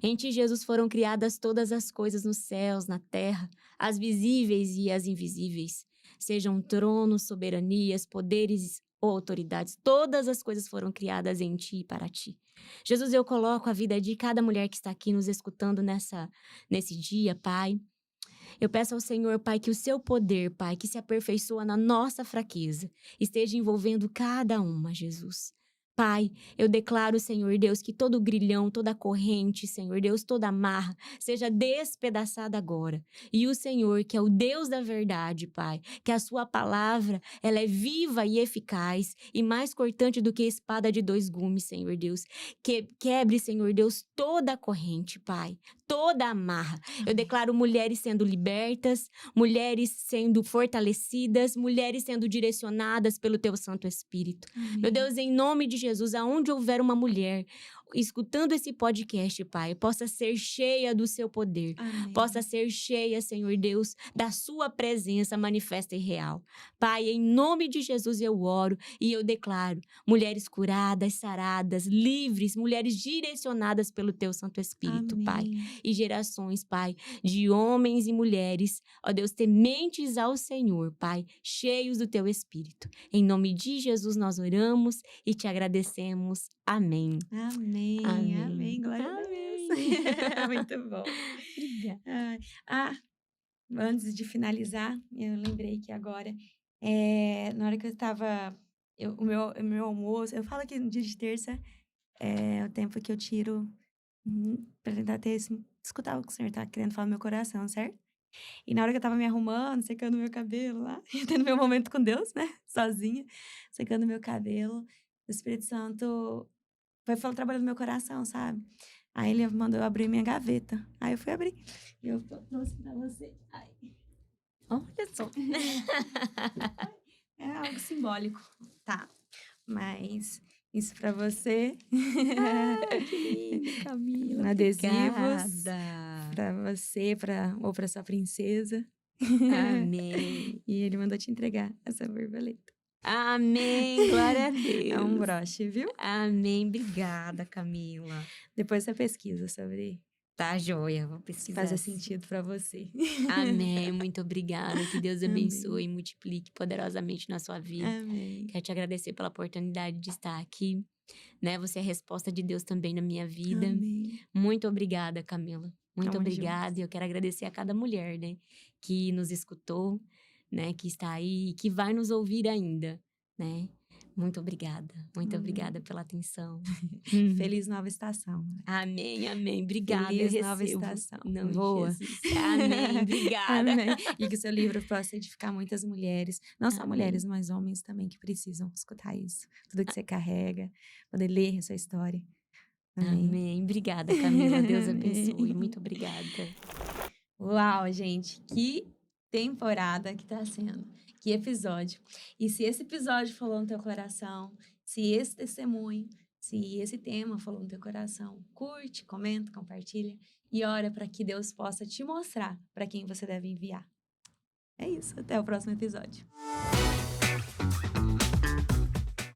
Em ti, Jesus, foram criadas todas as coisas nos céus, na terra, as visíveis e as invisíveis. Sejam tronos, soberanias, poderes ou autoridades, todas as coisas foram criadas em ti e para ti. Jesus, eu coloco a vida de cada mulher que está aqui nos escutando nesse dia, Pai. Eu peço ao Senhor, Pai, que o seu poder, Pai, que se aperfeiçoa na nossa fraqueza, esteja envolvendo cada uma, Jesus. Pai, eu declaro, Senhor Deus, que todo grilhão, toda corrente, Senhor Deus, toda amarra, seja despedaçada agora. E o Senhor, que é o Deus da verdade, Pai, que a sua palavra, ela é viva e eficaz e mais cortante do que a espada de 2 gumes, Senhor Deus. Que quebre, Senhor Deus, toda a corrente, Pai, toda a amarra. Eu declaro mulheres sendo libertas, mulheres sendo fortalecidas, mulheres sendo direcionadas pelo teu Santo Espírito. Amém. Meu Deus, em nome de Jesus, aonde houver uma mulher escutando esse podcast, Pai, possa ser cheia do seu poder, Amém. possa ser cheia, Senhor Deus, da sua presença manifesta e real. Pai, em nome de Jesus eu oro e eu declaro mulheres curadas, saradas, livres, mulheres direcionadas pelo teu Santo Espírito, Amém. Pai. E gerações, Pai, de homens e mulheres, ó Deus, tementes ao Senhor, Pai, cheios do teu Espírito. Em nome de Jesus nós oramos e te agradecemos. Amém. Amém. Amém. Amém. Glória a Deus. Muito bom. Obrigada. Antes de finalizar, eu lembrei que agora, na hora que eu estava. O meu almoço, eu falo que no dia de terça é o tempo que eu tiro para tentar escutar o que o Senhor tá querendo falar no meu coração, certo? E na hora que eu tava me arrumando, secando meu cabelo lá, tendo meu momento com Deus, né? Sozinha, secando meu cabelo, o Espírito Santo foi trabalhando no meu coração, sabe? Aí ele mandou eu abrir minha gaveta. Aí eu fui abrir. E eu trouxe pra você. Ai. Olha só. É algo simbólico, tá? Mas isso pra você. Que lindo, Camila. Adesivos. Obrigada. Pra você, ou pra sua princesa. Amém. E ele mandou te entregar essa borboleta. Amém. Glória a Deus. É um broche, viu? Amém. Obrigada, Camila. Depois você pesquisa sobre Tá joia, vou se pesquisar. faz sentido pra você. Amém. Muito obrigada. Que Deus abençoe Amém. e multiplique poderosamente na sua vida. Amém. Quero te agradecer pela oportunidade de estar aqui, né? Você é a resposta de Deus também na minha vida. Amém. Muito obrigada, Camila. Muito Tamo obrigada. juntos. E eu quero agradecer a cada mulher, né, que nos escutou, né, que está aí e que vai nos ouvir ainda, né? Muito obrigada. Muito Amém. obrigada pela atenção. Feliz nova estação. Amém, amém. Obrigada, Feliz eu nova recebo. estação. Em nome de Voa. Jesus. Amém, obrigada. Amém. E que o seu livro possa edificar muitas mulheres. Não só Amém. mulheres, mas homens também que precisam escutar isso. Tudo que você carrega, poder ler a sua história. Amém. Amém. Obrigada, Camila. Deus Amém. abençoe. Muito obrigada. Uau, gente, que temporada que tá sendo. Que episódio. E se esse episódio falou no teu coração, se esse testemunho, se esse tema falou no teu coração, curte, comenta, compartilha e ora para que Deus possa te mostrar para quem você deve enviar. É isso, até o próximo episódio.